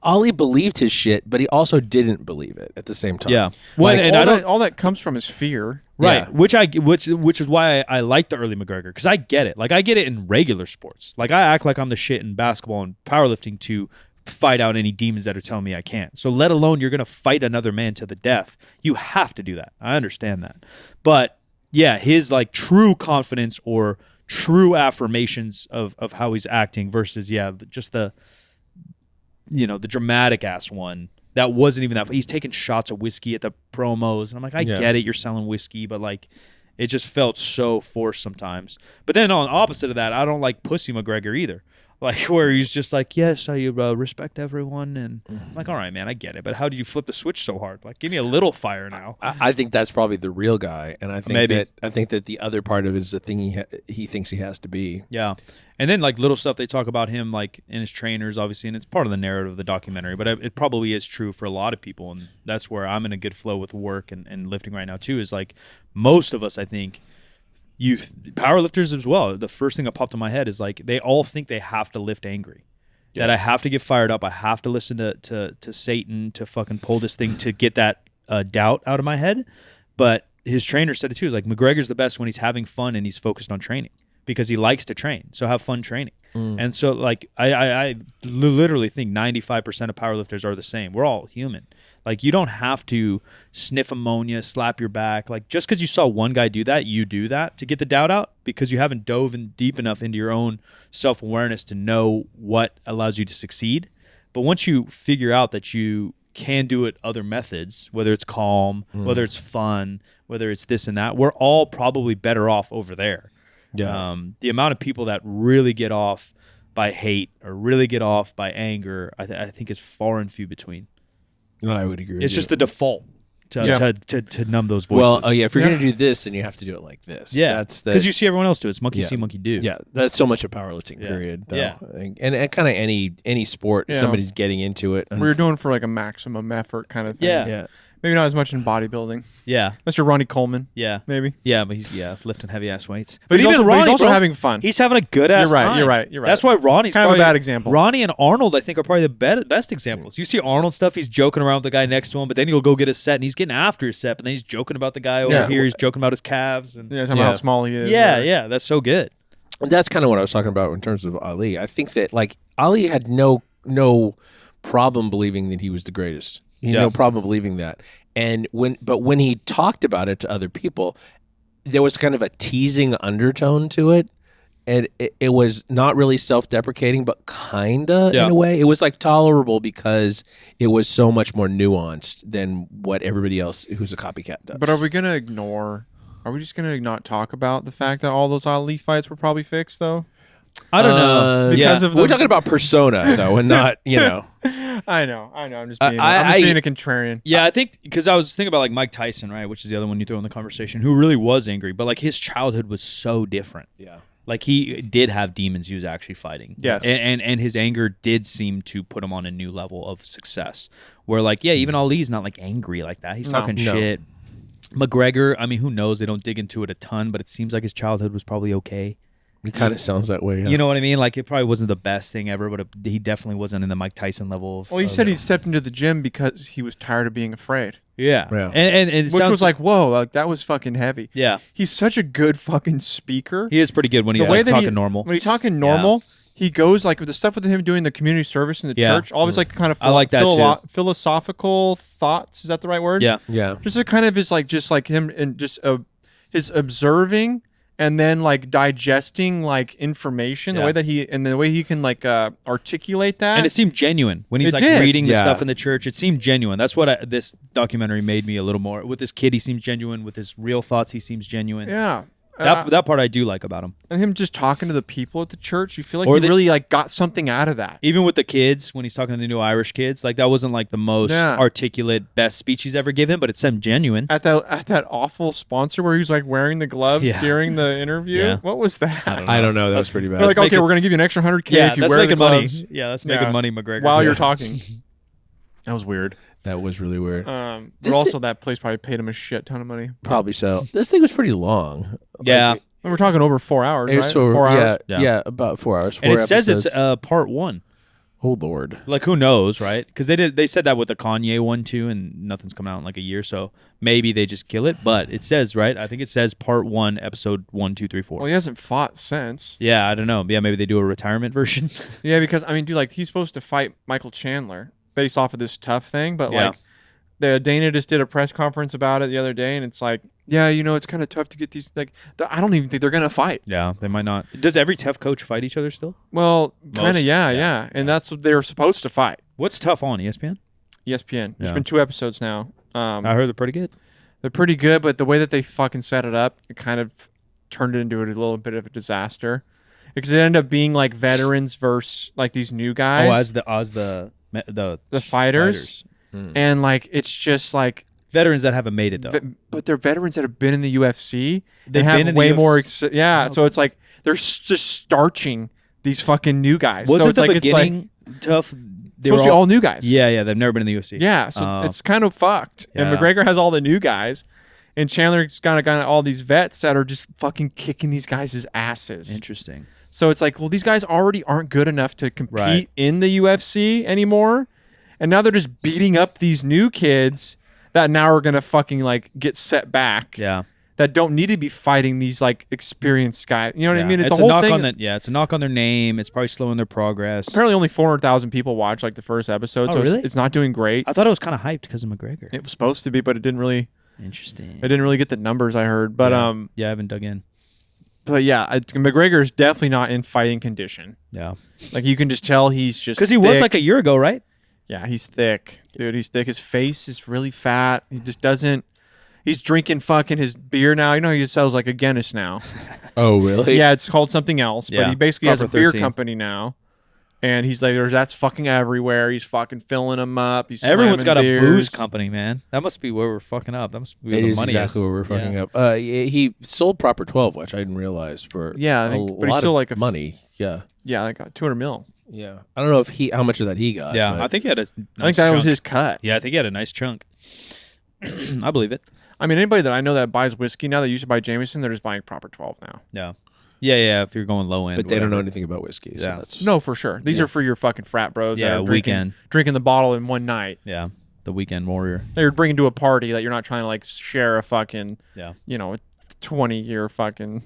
Ali believed his shit, but he also didn't believe it at the same time. Yeah. Well, Well, and all that comes from his fear. Right, Yeah. which is why I like the early McGregor, because I get it. Like I get it in regular sports. Like I act like I'm the shit in basketball and powerlifting to fight out any demons that are telling me I can't. So let alone you're gonna fight another man to the death. You have to do that. I understand that, but yeah, his like true confidence or true affirmations of how he's acting versus just the the dramatic ass one. That wasn't even that. He's taking shots of whiskey at the promos. And I'm like, I get it. You're selling whiskey, but like, it just felt so forced sometimes. But then on the opposite of that, I don't like Pussy McGregor either. Like where he's just like, yes, I respect everyone. And I'm like, all right, man, I get it. But how do you flip the switch so hard? Like, give me a little fire now. I think that's probably the real guy. And I think that the other part of it is the thing he thinks he has to be. Yeah. And then like little stuff they talk about him like in his trainers, obviously, and it's part of the narrative of the documentary, but it probably is true for a lot of people. And that's where I'm in a good flow with work and lifting right now too, is like most of us, I think, powerlifters as well. The first thing that popped in my head is like they all think they have to lift angry. Yeah. That I have to get fired up. I have to listen to Satan to fucking pull this thing to get that doubt out of my head. But his trainer said it too. Is like McGregor's the best when he's having fun and he's focused on training because he likes to train. So have fun training. And so like I literally think 95% of powerlifters are the same. We're all human. Like you don't have to sniff ammonia, slap your back. Like just because you saw one guy do that, you do that to get the doubt out because you haven't dove in deep enough into your own self-awareness to know what allows you to succeed. But once you figure out that you can do it other methods, whether it's calm, whether it's fun, whether it's this and that, we're all probably better off over there. Yeah. The amount of people that really get off by hate or really get off by anger, I think is far and few between. No, I would agree. It's just the default to numb those voices. Well, if you're going to do this, then you have to do it like this. Yeah, that's because you see everyone else do it. It's monkey see, monkey do. Yeah, that's so much a powerlifting period. Though. Yeah, and kind of any sport, somebody's getting into it. We were doing for like a maximum effort kind of thing. Yeah. Maybe not as much in bodybuilding. Yeah. Mr. Ronnie Coleman. Yeah. Maybe. Yeah, but he's lifting heavy ass weights. But he's also having fun. He's having a good ass time. You're right. That's why Ronnie's kind of a bad example. Ronnie and Arnold, I think, are probably the best examples. You see Arnold stuff, he's joking around with the guy next to him, but then he'll go get a set and he's getting after his set, but then he's joking about the guy over here. He's joking about his calves and talking about how small he is. Yeah, that's so good. And that's kind of what I was talking about in terms of Ali. I think that like Ali had no problem believing that he was the greatest. He had no problem believing that. And when he talked about it to other people, there was kind of a teasing undertone to it. And it was not really self-deprecating, but kinda in a way. It was like tolerable because it was so much more nuanced than what everybody else who's a copycat does. But are we just gonna not talk about the fact that all those Ali fights were probably fixed though? I don't know. Because of we're talking about persona though, and not I know. I'm just being a contrarian. Yeah, I think because I was thinking about like Mike Tyson, right, which is the other one you throw in the conversation, who really was angry, but like his childhood was so different. Yeah. Like he did have demons he was actually fighting. Yes. And his anger did seem to put him on a new level of success. Where like, yeah, even Ali's not like angry like that. He's talking shit. McGregor, I mean, who knows? They don't dig into it a ton, but it seems like his childhood was probably okay. It kind of sounds that way. Yeah. You know what I mean? Like it probably wasn't the best thing ever, but he definitely wasn't in the Mike Tyson level. Well, he said he stepped into the gym because he was tired of being afraid. Yeah. And which was like, whoa, like that was fucking heavy. Yeah. He's such a good fucking speaker. He is pretty good when he's like talking normal. When he's talking normal, he goes like with the stuff with him doing the community service in the church, all of his like kind of I like that philosophical thoughts. Is that the right word? Yeah. Yeah. Just a kind of his like just like him and just his observing and then like digesting like information, the way that he can like articulate that. And it seemed genuine when he's reading the stuff in the church. It seemed genuine. That's what this documentary made me a little more. With this kid, he seems genuine. With his real thoughts, he seems genuine. Yeah. That part I do like about him. And him just talking to the people at the church, you feel like he really like got something out of that. Even with the kids, when he's talking to the new Irish kids, like that wasn't like the most articulate, best speech he's ever given, but it seemed genuine. At that awful sponsor where he's like wearing the gloves during the interview. Yeah. What was that? I don't know. That's pretty bad. They're like, okay, we're gonna give you an extra $100K if you wear the gloves. Money. Yeah, that's making money, McGregor. While you're talking. That was weird. That was really weird. But also that place probably paid him a shit ton of money. Probably so. This thing was pretty long. Yeah. Like, we're talking over 4 hours, right? 4 hours. Yeah, about 4 hours. And it says it's part 1. Oh Lord! Like who knows, right? Because they said that with the Kanye one too, and nothing's coming out in like a year, so maybe they just kill it. But it says right. I think it says part 1, episode 1, 2, 3, 4. Well, he hasn't fought since. Yeah, I don't know. Yeah, maybe they do a retirement version. Yeah, because I mean, dude, like he's supposed to fight Michael Chandler based off of this tough thing, but like Dana just did a press conference about it the other day, and it's like, yeah, you know, it's kind of tough to get these. Like, I don't even think they're gonna fight. Yeah, they might not. Does every tough coach fight each other still? Well, kind of, yeah, and that's what they're supposed to fight. What's tough on ESPN? ESPN. There's been 2 episodes now. I heard they're pretty good. They're pretty good, but the way that they fucking set it up, it kind of turned it into a little bit of a disaster. Because it ended up being like veterans versus like these new guys. Oh, as the fighters. And like it's just like veterans that haven't made it though. But they're veterans that have been in the UFC. They have way more. So it's like they're just starching these fucking new guys. Wasn't so the beginning tough? They supposed to be all new guys. Yeah, they've never been in the UFC. Yeah, so it's kind of fucked. And McGregor has all the new guys, and Chandler's got all these vets that are just fucking kicking these guys' asses. Interesting. So it's like, well, these guys already aren't good enough to compete in the UFC anymore. And now they're just beating up these new kids that now are going to fucking like get set back. Yeah. That don't need to be fighting these like experienced guys. You know what I mean? It's a knock on that. Yeah, it's a knock on their name. It's probably slowing their progress. Apparently only 400,000 people watched like the first episode. So really? It's not doing great. I thought it was kind of hyped because of McGregor. It was supposed to be, but it didn't really. Interesting. It didn't really get the numbers I heard. But yeah, I haven't dug in. But yeah, McGregor is definitely not in fighting condition. Yeah. Like you can just tell he's just because he was like a year ago, right? Yeah, he's thick. Dude, he's thick. His face is really fat. He just doesn't... He's drinking fucking his beer now. You know he sells like a Guinness now. Oh, really? Yeah, it's called something else. Yeah. But he basically has a beer 13. company now. And he's like, that's fucking everywhere. He's fucking filling them up. He's Everyone's got beers. a booze company, man. That must be where we're fucking up. That must be where it the is money exactly is. where we're fucking up. He sold Proper 12, which I didn't realize for I think, but he's still like money. Yeah. Yeah, I got 200 mil. Yeah. I don't know if how much of that he got. Yeah, but I think he had a nice I think that was chunk. his cut. Yeah, I think he had a nice chunk. I believe it. I mean, anybody that I know that buys whiskey now that used to buy Jameson, they're just buying Proper 12 now. Yeah. Yeah, if you're going low end. But they don't know anything about whiskey. So Yeah. that's No, for sure. These are for your fucking frat bros. Yeah, that are drinking the bottle in one night. Yeah, the weekend warrior. That you're bringing to a party that you're not trying to like share a fucking, Yeah. you know, 20-year fucking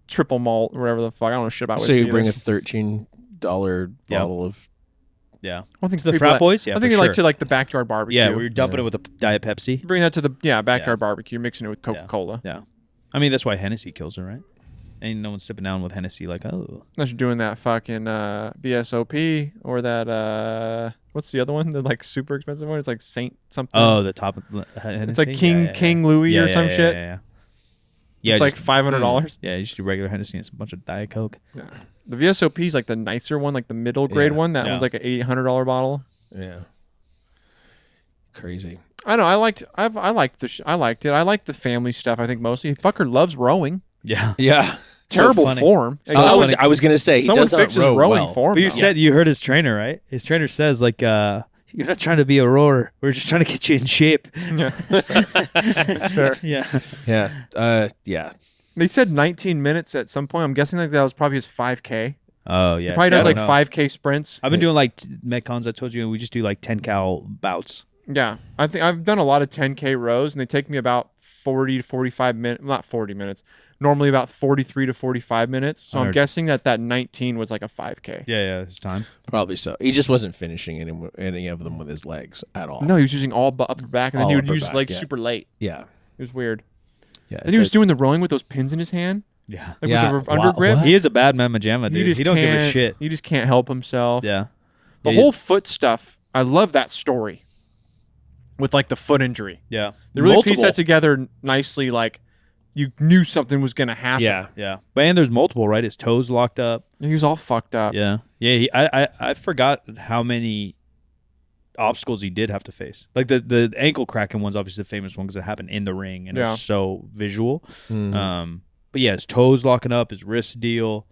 triple malt or whatever the fuck. I don't know shit about So whiskey. you bring a either. $13 bottle of. Yeah. I think The people frat that- boys? Yeah, I think for they like sure. to like the backyard barbecue. Yeah, we're dumping it with a Diet Pepsi. Bring that to the backyard barbecue. You're mixing it with Coca-Cola. Yeah. I mean, that's why Hennessy kills it, right? Ain't no one sipping down with Hennessy like, oh. Unless you're doing that fucking BSOP or that what's the other one? The like super expensive one. It's like Saint something. Oh, the top of Hennessy? It's like King Louis or some shit. Yeah. Yeah, it's like $500. Yeah, you just do regular Hennessy and a bunch of Diet Coke. Yeah. The VSOP is like the nicer one, like the middle grade one. That one's like an $800 bottle. Yeah. Crazy. I know. I liked it. I liked the family stuff. I think mostly. Fucker loves rowing. Yeah. Yeah. Terrible form. I was gonna say he doesn't fixes row rowing well. form. But you heard his trainer, right? His trainer says like, "You're not trying to be a rower. We're just trying to get you in shape." Yeah, that's fair. Yeah. Yeah. Yeah. They said 19 minutes at some point. I'm guessing like that was probably his 5K. Oh yeah. He probably does like 5K sprints. I've been doing like Metcons. I told you, and we just do like 10 cal bouts. Yeah, I think I've done a lot of 10K rows, and they take me about 40 to 45 minutes. Not 40 minutes. Normally about 43 to 45 minutes. So I'm guessing that 19 was like a 5K. Yeah, his time. Probably so. He just wasn't finishing any of them with his legs at all. No, he was using all upper back, and then he would use his legs super late. Yeah. It was weird. Yeah. And he was doing the rowing with those pins in his hand. Yeah. Like with the under grip. He is a bad mamma jamma, dude. He don't give a shit. He just can't help himself. Yeah. The whole foot stuff, I love that story. With like the foot injury. Yeah. They really pieced that together nicely, like you knew something was going to happen. Yeah. But and there's multiple, right? His toes locked up. He was all fucked up. Yeah. Yeah. I forgot how many obstacles he did have to face. Like the ankle cracking one's obviously the famous one because it happened in the ring and it's so visual. Mm-hmm. But yeah, his toes locking up, his wrist deal.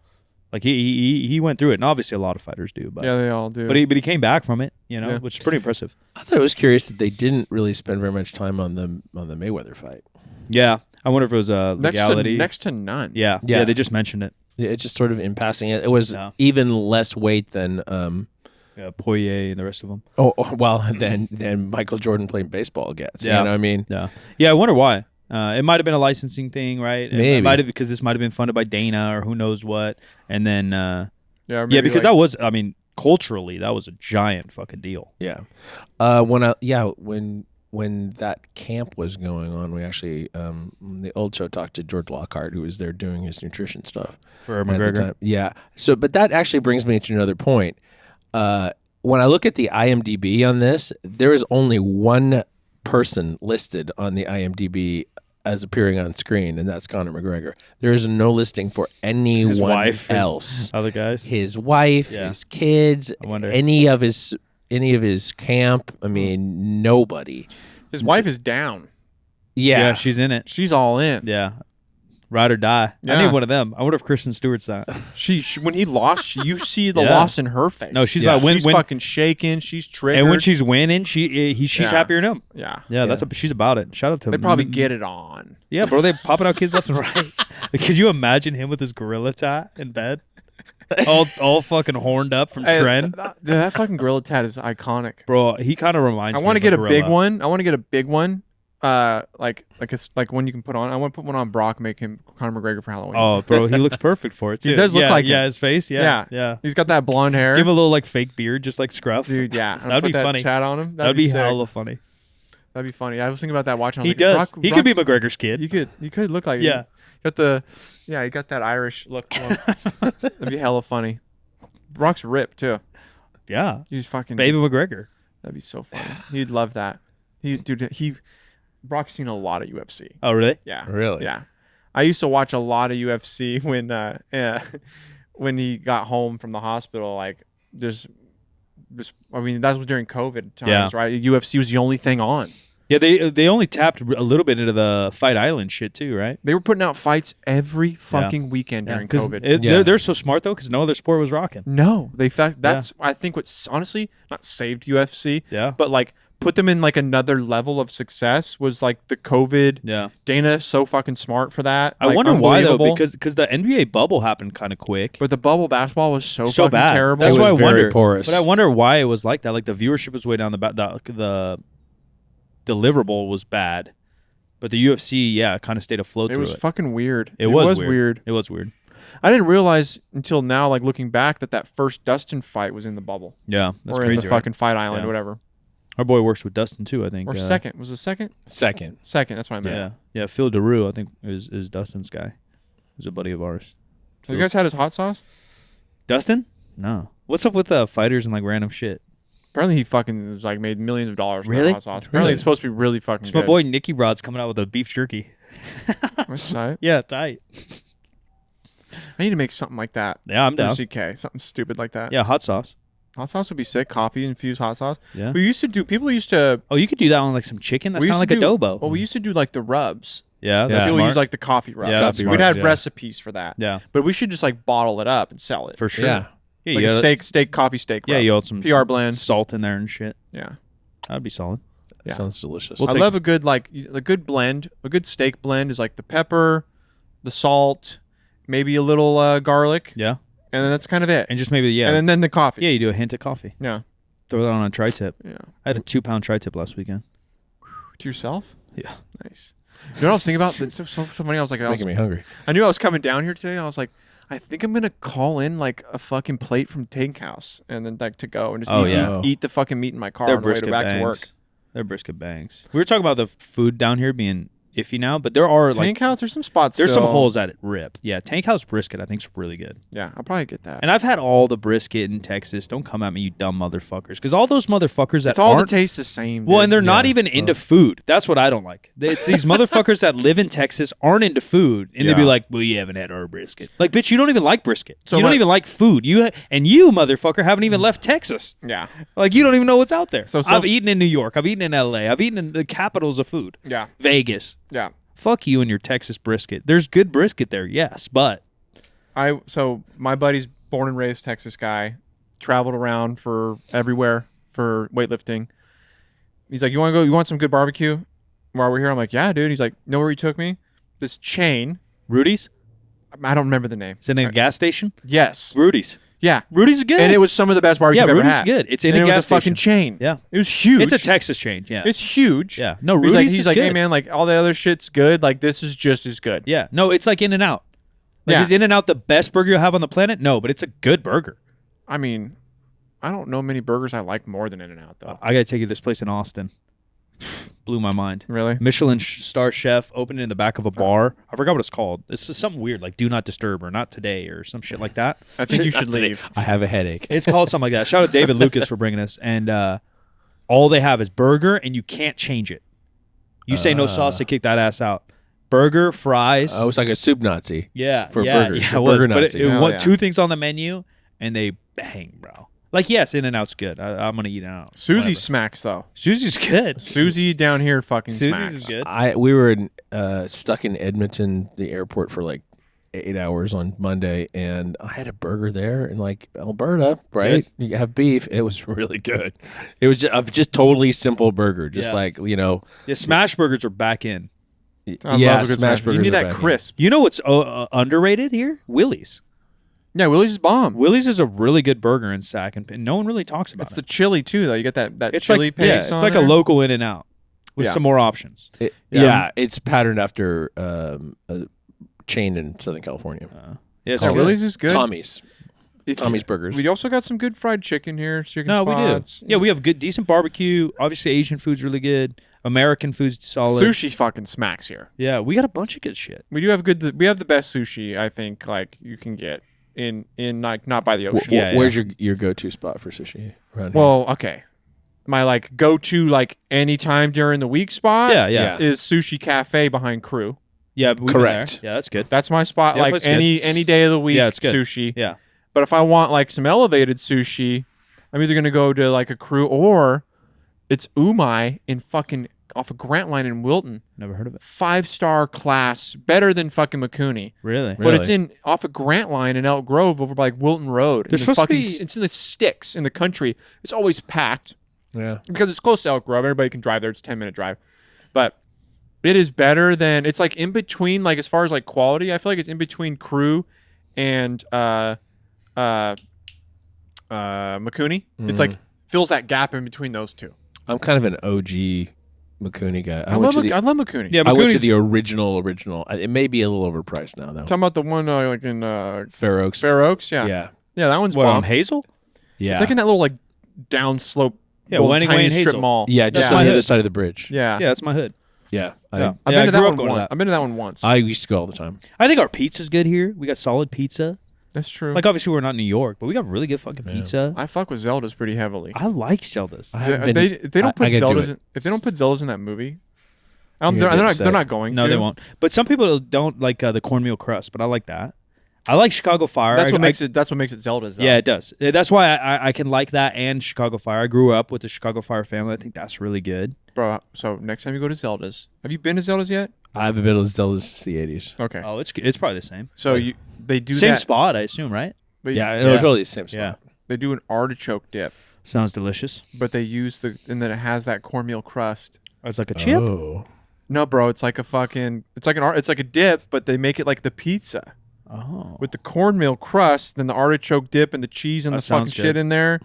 Like he went through it, and obviously a lot of fighters do. But, yeah, they all do. But he came back from it, which is pretty impressive. I thought it was curious that they didn't really spend very much time on the Mayweather fight. Yeah, I wonder if it was legality. Next to none. Yeah, they just mentioned it. Yeah, it just sort of in passing. It was even less weight than Poirier and the rest of them. Than Michael Jordan playing baseball gets. Yeah. You know what I mean? Yeah. I wonder why. It might have been a licensing thing, right? Maybe. It might have because this might have been funded by Dana or who knows what. And then because that was, I mean, culturally that was a giant fucking deal. Yeah. When that camp was going on, we actually the old show talked to George Lockhart, who was there doing his nutrition stuff for McGregor. Yeah. So, but that actually brings me to another point. When I look at the IMDb on this, there is only one person listed on the IMDb as appearing on screen, and that's Conor McGregor. There is no listing for anyone else. Other guys, his wife, his kids, any of his camp. I mean, nobody. His wife is down. Yeah, she's in it. She's all in. Yeah. Ride or die. Yeah. I need one of them. I wonder if Kristen Stewart's that. She when he lost, you see the loss in her face. No, she's about she's fucking shaking. She's triggered. And when she's winning, she's happier than him. Yeah. She's about it. Shout out to They probably get it on. Yeah, bro. They popping out kids left and right. Could you imagine him with his gorilla tat in bed, all fucking horned up from Trend? That fucking gorilla tat is iconic, bro. He kind of reminds me. I want to of get a gorilla. big one. I want to get a big one. Like one you can put on. I want to put one on Brock, make him Conor McGregor for Halloween. Oh, bro, he looks perfect for it too. He does look like him. his face. Yeah. He's got that blonde hair. Give him a little like fake beard, just like Scruff. Dude, yeah, that'd be funny. Chat on him. That'd be hella funny. That'd be funny. I was thinking about that watching. He does. He could be McGregor's kid. You could look like yeah. He got that Irish look to him. That'd be hella funny. Brock's ripped too. Yeah, he's fucking baby McGregor. That'd be so funny. He'd love that. Brock's seen a lot of UFC. Oh, really? Yeah. Really? Yeah. I used to watch a lot of UFC when he got home from the hospital. Like, that was during COVID times, right? UFC was the only thing on. Yeah, they only tapped a little bit into the Fight Island shit too, right? They were putting out fights every fucking weekend during COVID. They're so smart though, because no other sport was rocking. No, that's I think what's honestly not saved UFC. Yeah, but like put them in like another level of success was like the COVID. Yeah, Dana's so fucking smart for that. I wonder why though, because the NBA bubble happened kind of quick. But the bubble basketball was so fucking bad. terrible. That's why I wonder. Porous. But I wonder why it was like that. Like the viewership was way down. The deliverable was bad, but the UFC kind of stayed afloat. It was fucking weird. It was weird. It was weird. I didn't realize until now, like looking back, that first Dustin fight was in the bubble. Yeah, that's or crazy, in the fucking Fight Island or whatever. Our boy works with Dustin too, I think. Or second. Was it second? Second. That's what I meant. Yeah. Phil DeRue, I think, is Dustin's guy. He's a buddy of ours. Have you guys had his hot sauce? Dustin? No. What's up with fighters and like random shit? Apparently he fucking was like made millions of dollars from really? hot sauce. Apparently it's supposed to be really fucking good. My boy Nicky Rod's coming out with a beef jerky. That's tight. Yeah, tight. I need to make something like that. Yeah, I'm down. CK, something stupid like that. Yeah, hot sauce. Hot sauce would be sick. Coffee infused hot sauce. Yeah. People used to. Oh, you could do that on like some chicken. That's kind of like adobo. Well, we used to do like the rubs. Yeah, that's People smart. use like the coffee rubs. Yeah, that's we'd have recipes for that. Yeah, but we should just like bottle it up and sell it for sure. Yeah, like a coffee steak. Yeah, rub. you add some PR blend, salt in there and shit. Yeah, that'd be solid. Yeah. Sounds delicious. I love a good blend. A good steak blend is like the pepper, the salt, maybe a little garlic. Yeah. And then that's kind of it. And just maybe, And then the coffee. Yeah, you do a hint of coffee. Yeah. Throw that on a tri-tip. Yeah. I had a 2-pound tri-tip last weekend. To yourself? Yeah. Nice. You know what I was thinking about? It's so funny. I was like, making me hungry. I knew I was coming down here today, and I was like, I think I'm gonna call in like a fucking plate from Takehouse, and then like to go and just eat the fucking meat in my car on the way back to work. They're brisket bangs. We were talking about the food down here being iffy now, but there are Tank House. There's some spots. There's some holes at it. Rip. Yeah, Tank House brisket I think is really good. Yeah, I'll probably get that. And I've had all the brisket in Texas. Don't come at me, you dumb motherfuckers, because all those motherfuckers that all taste the same. Dude. Well, and they're not even into food. That's what I don't like. It's these motherfuckers that live in Texas aren't into food, and they'd be like, "Well, you haven't had our brisket." Like, bitch, you don't even like brisket. So you don't even like food. You motherfucker haven't even left Texas. Yeah, like you don't even know what's out there. So I've eaten in New York. I've eaten in LA. I've eaten in the capitals of food. Yeah, Vegas. Yeah. Fuck you and your Texas brisket. There's good brisket there, yes, but so my buddy's born and raised Texas guy, traveled around for everywhere for weightlifting. He's like, "You want to go? You want some good barbecue while we're here?" I'm like, "Yeah, dude." He's like, "Know where he took me? This chain, Rudy's? I don't remember the name. Is it in a gas station? Yes, Rudy's. Yeah, Rudy's is good, and it was some of the best barbecue I've ever Rudy's had. Good. It's in a gas fucking chain. Yeah, it was huge. It's a Texas chain. Yeah, it's huge. Yeah, no, Rudy's he's is like, good. "Hey man, like all the other shit's good. Like this is just as good." Yeah, no, it's like In-N-Out. Like, is In-N-Out the best burger you'll have on the planet? No, but it's a good burger. I mean, I don't know many burgers I like more than In-N-Out though. I gotta take you to this place in Austin. Blew my mind. Really? Michelin star chef opened in the back of a bar. I forgot what it's called. It's just something weird, like "Do Not Disturb" or "Not Today" or some shit like that. I think you should leave. I have a headache. It's called something like that. Shout out David Lucas for bringing us. And all they have is burger, and you can't change it. You say no sauce, they kick that ass out. Burger, fries. Oh, it's like a soup Nazi. Yeah, for burgers. Yeah, it was. Burger Nazi. But it want two things on the menu, and they bang, bro. Like, yes, In-N-Out's good. I'm gonna eat In-N-Out. Susie smacks though. Susie's good. Susie down here fucking Susie's smacks. is good. We were stuck in Edmonton, the airport, for like 8 hours on Monday, and I had a burger there in like Alberta, right? Good. You have beef. It was really good. It was just totally simple burger, just like, you know. Yeah, smash burgers are back in. Yeah, smash burgers. You need that crisp. You know what's underrated here? Willie's. Yeah, Willie's is bomb. Willie's is a really good burger in Sac, and no one really talks about it. It's the chili too, though. You get that it's chili like, paste. Yeah, it's on like there. a local In-N-Out with some more options. It's patterned after a chain in Southern California. Willie's is good. Tommy's Burgers. We also got some good fried chicken here. Chicken we spots. do. Yeah, we have good, decent barbecue. Obviously, Asian food's really good. American food's solid. Sushi fucking smacks here. Yeah, we got a bunch of good shit. We do have good. We have the best sushi I think like you can get in like not by the ocean. Where's your go-to spot for sushi around here? Well, okay. My like go-to like anytime during the week spot. Is Sushi Cafe behind Crew. Yeah, correct. Yeah, that's good. That's my spot. Like any day of the week. Yeah, it's good. Sushi. Yeah. But if I want like some elevated sushi, I'm either gonna go to like a Crew or it's Umai in fucking off of Grant Line in Wilton. Never heard of it. 5-star class, better than fucking Makuni. Really? But it's in off of Grant Line in Elk Grove over by like Wilton Road. There's supposed to be... It's in the sticks in the country. It's always packed. Yeah. Because it's close to Elk Grove. Everybody can drive there. It's a 10-minute drive. But it is better than, it's like in between, like as far as like quality, I feel like it's in between Crew and Makuni. It's like fills that gap in between those two. I'm kind of an OG Makuni guy. I love Makuni. Yeah, I went to the original. It may be a little overpriced now, though. Talking about the one like in Fair Oaks. Fair Oaks, yeah. Yeah. Yeah, that one's what, bomb. on Hazel? Yeah. It's like in that little like downslope Wenning tiny Way strip Hazel. mall. Yeah, just on the other side of the bridge. Yeah. Yeah, that's my hood. Yeah. I've been to that one once. I used to go all the time. I think our pizza's good here. We got solid pizza. That's true. Like, obviously, we're not in New York, but we got really good fucking pizza. I fuck with Zelda's pretty heavily. I like Zelda's. If they don't put Zelda's in that movie, They're not going to. No, they won't. But some people don't like the cornmeal crust, but I like that. I like Chicago Fire. That's what makes it Zelda's, though. Yeah, it does. That's why I can like that and Chicago Fire. I grew up with the Chicago Fire family. I think that's really good. Bro, so next time you go to Zelda's, have you been to Zelda's yet? I haven't been to Zelda's since the 80s. Okay. Oh, it's probably the same. So they do same that. spot, I assume, right? Yeah, it was really the same spot. Yeah. They do an artichoke dip, Sounds delicious. but they use and then it has that cornmeal crust. Oh, it's like a chip? Oh. No, bro, it's like a dip, but they make it like the pizza. Oh. With the cornmeal crust, then the artichoke dip and the cheese and That the fucking sounds shit good. in there,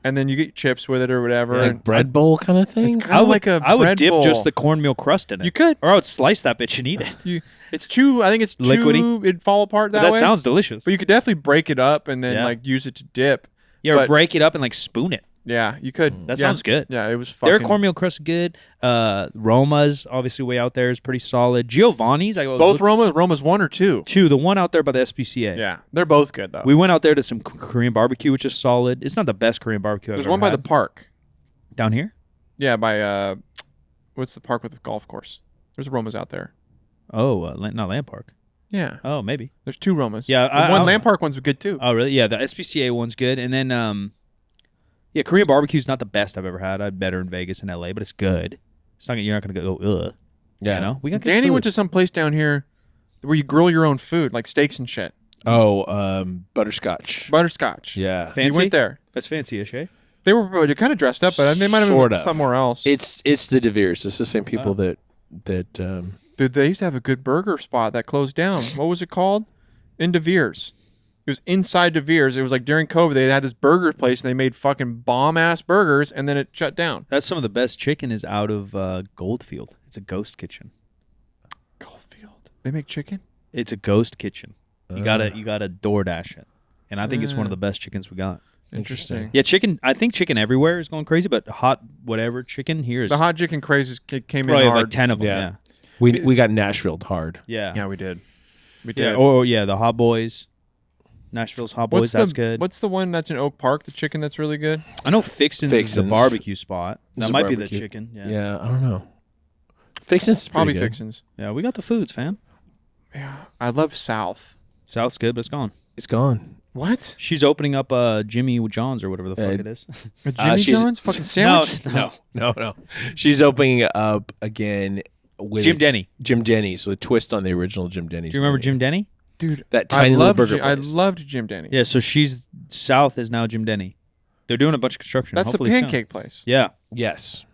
and then you get chips with it or whatever. Like bread bowl kind of thing? It's kind of like a I would bread dip bowl. just the cornmeal crust in it. You could. Or I would slice that bitch and eat it. I think it's Liquidy? too, it'd fall apart that That way. sounds delicious. But you could definitely break it up and then like use it to dip. Yeah, or but- break it up and like spoon it. Yeah, you could. That Yeah. sounds good. Yeah, it was fucking. Their cornmeal crust is good. Roma's obviously way out there is pretty solid. Giovanni's, Both Roma's 1 or 2. 2, the one out there by the SPCA. Yeah, they're both good though. We went out there to some Korean barbecue, which is solid. It's not the best Korean barbecue I've There's ever one by had. the park. Down here? Yeah, by what's the park with the golf course? There's Roma's out there. Oh, not Land Park. Yeah, Oh, maybe. there's 2 Romas. Yeah, the one Land Park one's good too. Oh, really? Yeah, the SPCA one's good. And then, yeah, Korean barbecue's not the best I've ever had. I had better in Vegas and LA, but it's good. You're not going to go, ugh. Yeah. You know? We got good Danny food. went to some place down here where you grill your own food, like steaks and shit. Oh, butterscotch. Butterscotch. Yeah. Fancy? You went there. That's fancy-ish, eh? They were kind of dressed up, but they might have Sort been of. somewhere else. It's the De Veers. It's the same people that Dude, they used to have a good burger spot that closed down. What was it called? In De Veers. It was inside De Veers. It was like during COVID, they had this burger place and they made fucking bomb-ass burgers and then it shut down. That's some of the best chicken is out of Goldfield. It's a ghost kitchen. Goldfield. They make chicken? It's a ghost kitchen. You gotta DoorDash it. And I think it's one of the best chickens we got. Interesting. Yeah, chicken. I think chicken everywhere is going crazy, but hot whatever chicken here is The hot chicken crazes came in probably hard. like 10 of them. Yeah. Yeah. we got Nashville'd hard. Yeah. Yeah, we did. We did. Yeah. Or the Hot Boys. Nashville's Hot Boys. That's good. What's the one that's in Oak Park? The chicken that's really good. I know Fixin's is the Fixin's. barbecue spot. It's That a might be the barbecue. chicken. Yeah. Yeah, I don't know. Fixin's is Probably pretty good. Fixins. Yeah, we got the foods, fam. Yeah, I love South. South's good, but it's gone. It's gone. What? She's opening up Jimmy John's or whatever the fuck it is. A Jimmy she's- John's fucking sandwich? No. She's opening up again with Jim Denny. Jim Denny's with a twist on the original Jim Denny's. Do you remember menu. Jim Denny? Dude, That tiny little burger I place. loved Jim Denny's. Yeah, so she's South is now Jim Denny. They're doing a bunch of construction. That's the hopefully soon. pancake place. Yeah, Yes.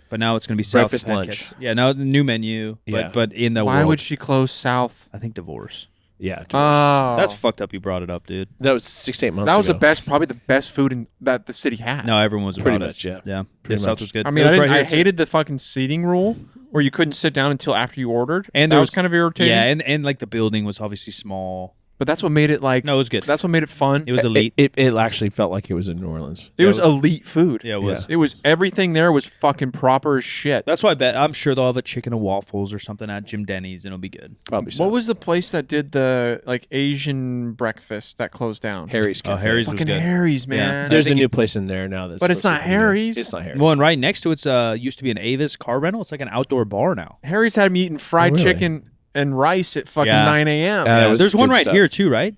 but now it's going to be South Breakfast, pancakes. lunch. Yeah, now the new menu. Yeah. But in the Why world, would she close South? I think divorce. Yeah. Oh, That's fucked up. You brought it up, dude. that was 6-8 months that was ago. probably the best food that the city had. No, everyone was Pretty about much, it. yeah. Yeah, Pretty South much. was good. I mean, It was right I here, too. hated the fucking seating rule where you couldn't sit down until after you ordered. And that there was kind of irritating. Yeah, and like the building was obviously small. But that's what made it like. No, it was good. That's what made it fun. It was elite. It actually felt like it was in New Orleans. It was elite food. Yeah, it was. It was everything there was fucking proper as shit. That's why I'm sure they'll have a chicken and waffles or something at Jim Denny's and it'll be good. Probably so. What was the place that did the like Asian breakfast that closed down? Harry's Cafe? Harry's was Fucking good. Harry's, man. Yeah. There's I a think new place in there now. That's But it's supposed not to be good. Harry's. It's not Harry's. Well, and right next to it's used to be an Avis car rental. It's like an outdoor bar now. Harry's had me eating fried Oh, really? chicken and rice at fucking Yeah. 9 a.m. That was There's one good right stuff. here too, right?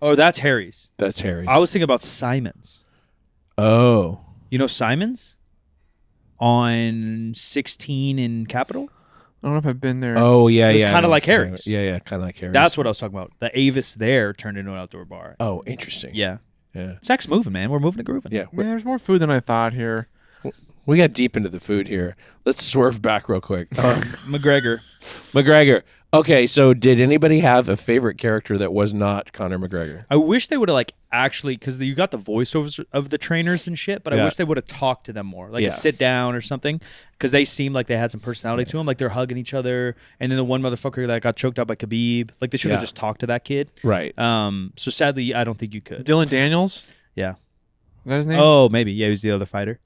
Oh, that's Harry's. That's Harry's. I was thinking about Simon's. Oh. You know Simon's on 16 in Capitol? I don't know if I've been there. Oh, yeah, It was yeah. I kinda know like what you're talking Harry's. about. Yeah, kind of like Harry's. That's what I was talking about. The Avis there turned into an outdoor bar. Oh, interesting. Yeah. Yeah. Sex moving, man. We're moving and grooving. Yeah. Yeah, there's more food than I thought here. We got deep into the food here. Let's swerve back real quick. McGregor. McGregor. Okay, so did anybody have a favorite character that was not Conor McGregor? I wish they would have like actually, because you got the voiceovers of the trainers and shit, but I Yeah. wish they would have talked to them more, like Yeah. a sit down or something, because they seemed like they had some personality to them, like they're hugging each other, and then the one motherfucker that got choked out by Khabib, like they should have Yeah. just talked to that kid. Right. So sadly, I don't think you could. Dylan Daniels? Yeah. Is that his name? Oh, maybe. Yeah, he was the other fighter.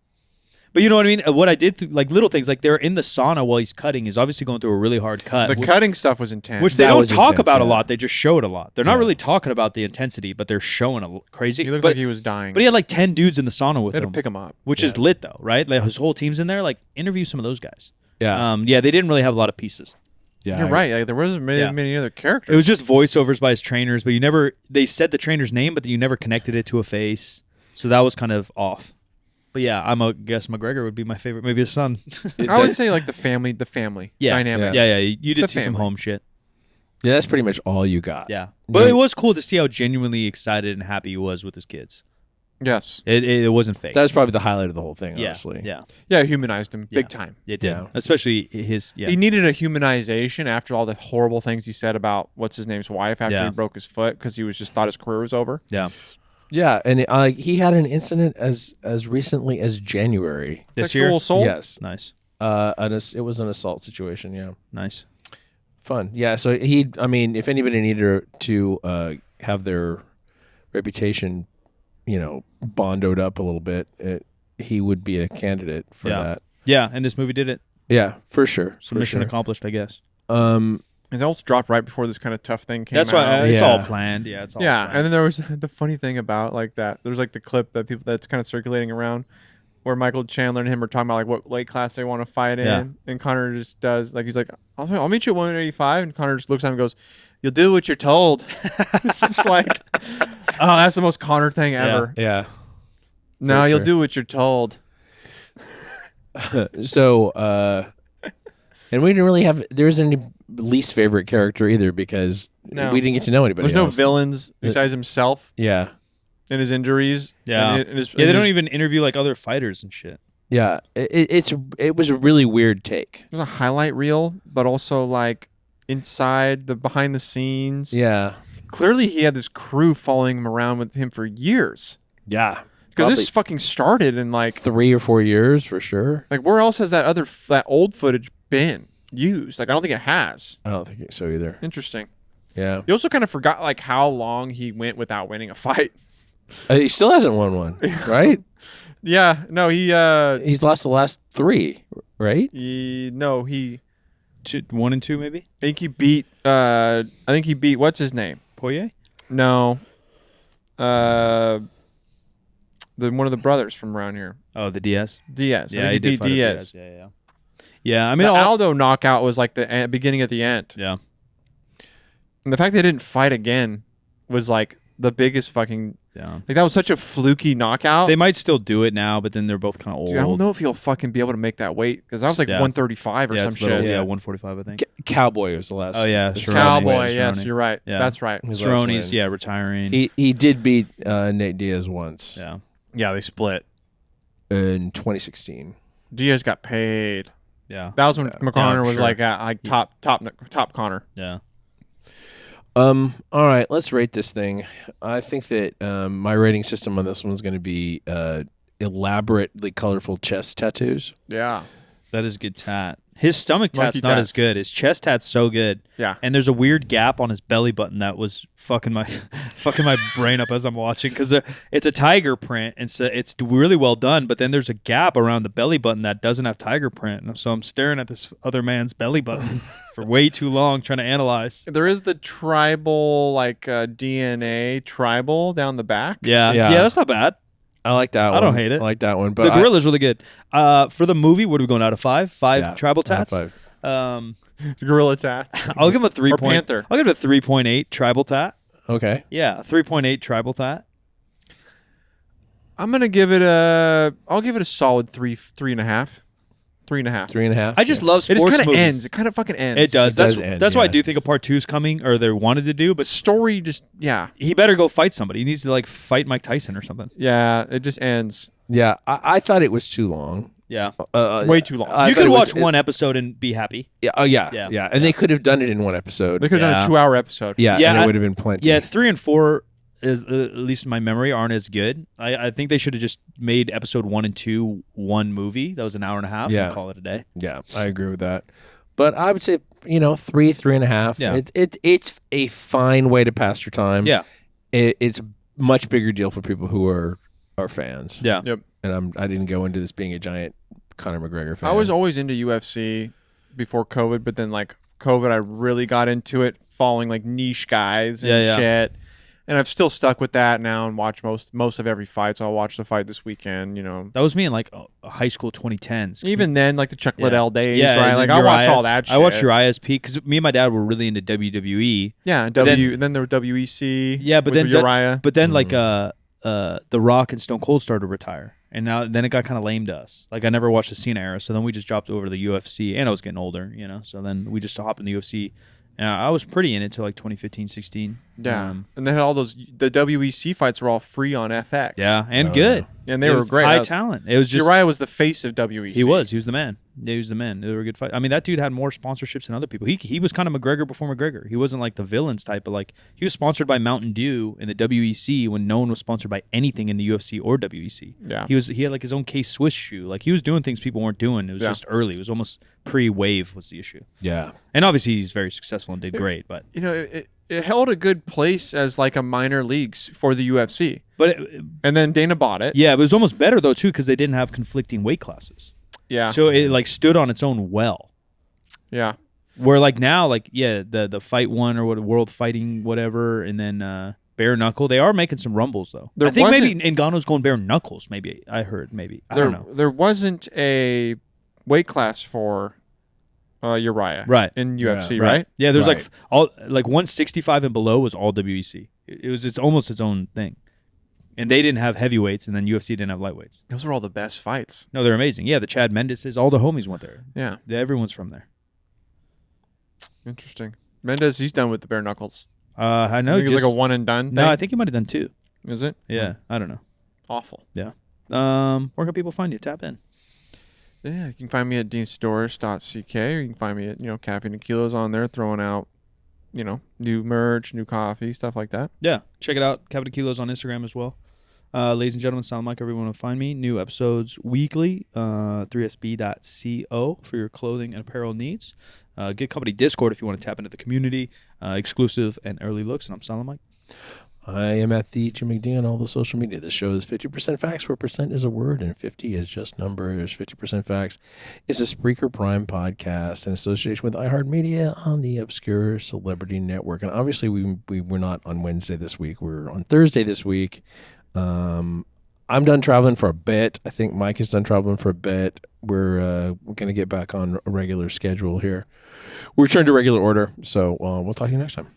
But you know what I mean? What I did, like little things, like they're in the sauna while he's cutting. He's obviously going through a really hard cut. The cutting stuff was intense. Which they That don't was talk intense, about a yeah. lot. They just show it a lot. They're not Yeah. really talking about the intensity, but they're showing crazy. he looked but, like he was dying. but he had like 10 dudes in the sauna with They had to him, pick him up. which is lit though, right? Like his whole team's in there. Like interview some of those guys. Yeah. Yeah, they didn't really have a lot of pieces. Yeah, You're right. Like, there wasn't many other characters. It was just voiceovers by his trainers, but they said the trainer's name, but you never connected it to a face. So that was kind of off. But yeah, guess McGregor would be my favorite. Maybe his son. I would say like the family dynamic. Yeah. You did The see some family. home shit. Yeah, that's pretty much all you got. Yeah. But it was cool to see how genuinely excited and happy he was with his kids. Yes. It wasn't fake. That was probably the highlight of the whole thing, yeah. honestly. Yeah. Yeah, it humanized him Yeah. big time. It did. Yeah. Especially his. Yeah. He needed a humanization after all the horrible things he said about what's his name's wife after he broke his foot because he was just thought his career was over. Yeah. Yeah, and he had an incident as recently as January. This year? Sexual assault? Yes. Nice. It was an assault situation, yeah. Nice. Fun. Yeah, so if anybody needed to have their reputation, bondoed up a little bit, he would be a candidate for that. Yeah, and this movie did it. Yeah, for sure. So mission accomplished, I guess. And it also dropped right before this kind of tough thing came out. That's why it's all planned. Yeah, it's all planned. And then there was the funny thing about like that. There's like the clip that's kind of circulating around where Michael Chandler and him are talking about like what weight class they want to fight in, and Conor just does like he's like, I'll meet you at 185, and Conor just looks at him and goes, "You'll do what you're told." It's just like, oh, that's the most Conor thing ever. Yeah. No, you'll do what you're told. So, and we didn't really there isn't any least favorite character either because we didn't get to know anybody. There's no else. villains besides himself. Yeah. And his injuries. Yeah. They don't even interview like other fighters and shit. Yeah. It was a really weird take. It was a highlight reel, but also like inside the behind the scenes. Yeah. Clearly he had this crew following him around with him for years. Yeah. Because this fucking started in like 3 or 4 years for sure. Like where else has that old footage been used? Like I don't think it has. I don't think so either. Interesting. Yeah. You also kind of forgot like how long he went without winning a fight. He still hasn't won one, right? Yeah. No, he's lost the last 3, right? 1 and 2 maybe. I think he beat what's his name? Poirier? No. One of the brothers from around here. Oh, the Diaz. Diaz. Yeah, he beat Diaz. Yeah. Yeah, I mean, the Aldo knockout was like the beginning at the end. Yeah. And the fact they didn't fight again was like the biggest fucking. Yeah. Like that was such a fluky knockout. They might still do it now, but then they're both kind of old. Dude, I don't know if he'll fucking be able to make that weight because that was like 135 or some shit. Yeah, 145, I think. Cowboy was the last. Oh yeah, Cowboy. Yes, you're right. Yeah. That's right. Cerrone's retiring. He did beat Nate Diaz once. Yeah. Yeah, they split in 2016. Diaz got paid. Yeah. That was when McConnor was sure. like top Connor. Yeah. All right, let's rate this thing. I think that my rating system on this one is going to be elaborately colorful chest tattoos. Yeah. That is a good tat. His stomach tat's not as good. His chest tat's so good. Yeah. And there's a weird gap on his belly button that was fucking my brain up as I'm watching because it's a tiger print and so it's really well done. But then there's a gap around the belly button that doesn't have tiger print. And so I'm staring at this other man's belly button for way too long trying to analyze. There is the tribal DNA tribal down the back. Yeah. That's not bad. I like that one. I don't hate it. I like that one. But the gorilla's really good. For the movie, what are we going out of 5? 5 tribal tats? 5. Gorilla tats. I'll give him a 3. Or panther. I'll give it a 3.8 tribal tat. Okay. Yeah, 3.8 tribal tat. I'm gonna give it I'll give it a solid 3.5. 3.5. 3.5. I just love It sports just kind of movies. ends. It kind of fucking ends. It does. It does end, that's why I yeah. do think a part 2 is coming, or they wanted to do. But But story just he better go fight somebody. He needs to like fight Mike Tyson or something. Yeah, it just ends. Yeah, I thought it was too long. Yeah, Way too long. you could watch one episode and be happy. Yeah. Oh yeah. And they could have done it in one episode. They could have done a 2-hour episode. Yeah. Yeah, And it would have been plenty. Yeah, 3 and 4 is at least in my memory aren't as good. I think they should have just made episode 1 and 2 one movie. That was an hour and a half. Yeah. And call it a day. Yeah, I agree with that. But I would say 3.5. Yeah. It's a fine way to pass your time. Yeah, It's a much bigger deal for people who are fans. yeah. Yep. And I didn't go into this being a giant Conor McGregor fan. I was always into UFC before COVID, but then like COVID, I really got into it, following like niche guys and Yeah, yeah. shit. And I've still stuck with that now and watch most of every fight. So I'll watch the fight this weekend, you know. That was me in like high school 2010s. Even then, like the Chuck Liddell days, right? Like I watched all that shit. I watched Uriah's peak because me and my dad were really into WWE. Yeah, and then there was WEC. Yeah, but then Uriah. But then like The Rock and Stone Cold started to retire. And then it got kind of lame to us. Like I never watched the Cena era, so then we just dropped over to the UFC, and I was getting older, you know. So then we just hopped in the UFC. And I was pretty in it till like 2015, 16. Yeah, and then all the WEC fights were all free on FX. Yeah, and good. And they were great. High talent. It was just Uriah was the face of WEC. He was the man. Yeah, he was the man. They were a good fight. I mean, that dude had more sponsorships than other people. He was kind of McGregor before McGregor. He wasn't like the villains type, but like he was sponsored by Mountain Dew in the WEC when no one was sponsored by anything in the UFC or WEC. Yeah, he had like his own K Swiss shoe. Like he was doing things people weren't doing. It was just early. It was almost pre-wave was the issue. Yeah, and obviously he's very successful and did great. But you know, it held a good place as like a minor leagues for the UFC. And then Dana bought it. Yeah, but it was almost better though too because they didn't have conflicting weight classes. Yeah. So it like stood on its own well. Yeah. Where like now, like the Fight One or what World Fighting whatever, and then Bare Knuckle, they are making some rumbles though. I think maybe Ngannou's going Bare Knuckles. Maybe I heard. I don't know. There wasn't a weight class for Uriah, right, in UFC, right? Yeah, there's like all like 165 and below was all WEC. It's almost its own thing. And they didn't have heavyweights, and then UFC didn't have lightweights. Those are all the best fights. No, they're amazing. Yeah, the Chad Mendes, all the homies went there. Yeah. Everyone's from there. Interesting. Mendes, he's done with the bare knuckles. I know. He's like a one and done thing? No, I think he might have done 2. Is it? Yeah, I don't know. Awful. Yeah. Where can people find you? Tap in. Yeah, you can find me at deansaddoris.ck, or you can find me at Caffeine and Kilos on there, throwing out new merch, new coffee, stuff like that. Yeah, check it out. Caffeine and Kilos on Instagram as well. Ladies and gentlemen, sound like everyone will find me. New episodes weekly, 3sb.co for your clothing and apparel needs. Get Company Discord if you want to tap into the community, exclusive and early looks. And I'm Silent Mike. I am at the Jim McD on all the social media. This show is 50% facts, where percent is a word and 50 is just numbers. 50% facts is a Spreaker Prime podcast in association with iHeartMedia on the Obscure Celebrity Network. And obviously, we're not on Wednesday this week. We're on Thursday this week. I'm done traveling for a bit. I think Mike is done traveling for a bit. We're going to get back on a regular schedule here. We're returning to regular order. So we'll talk to you next time.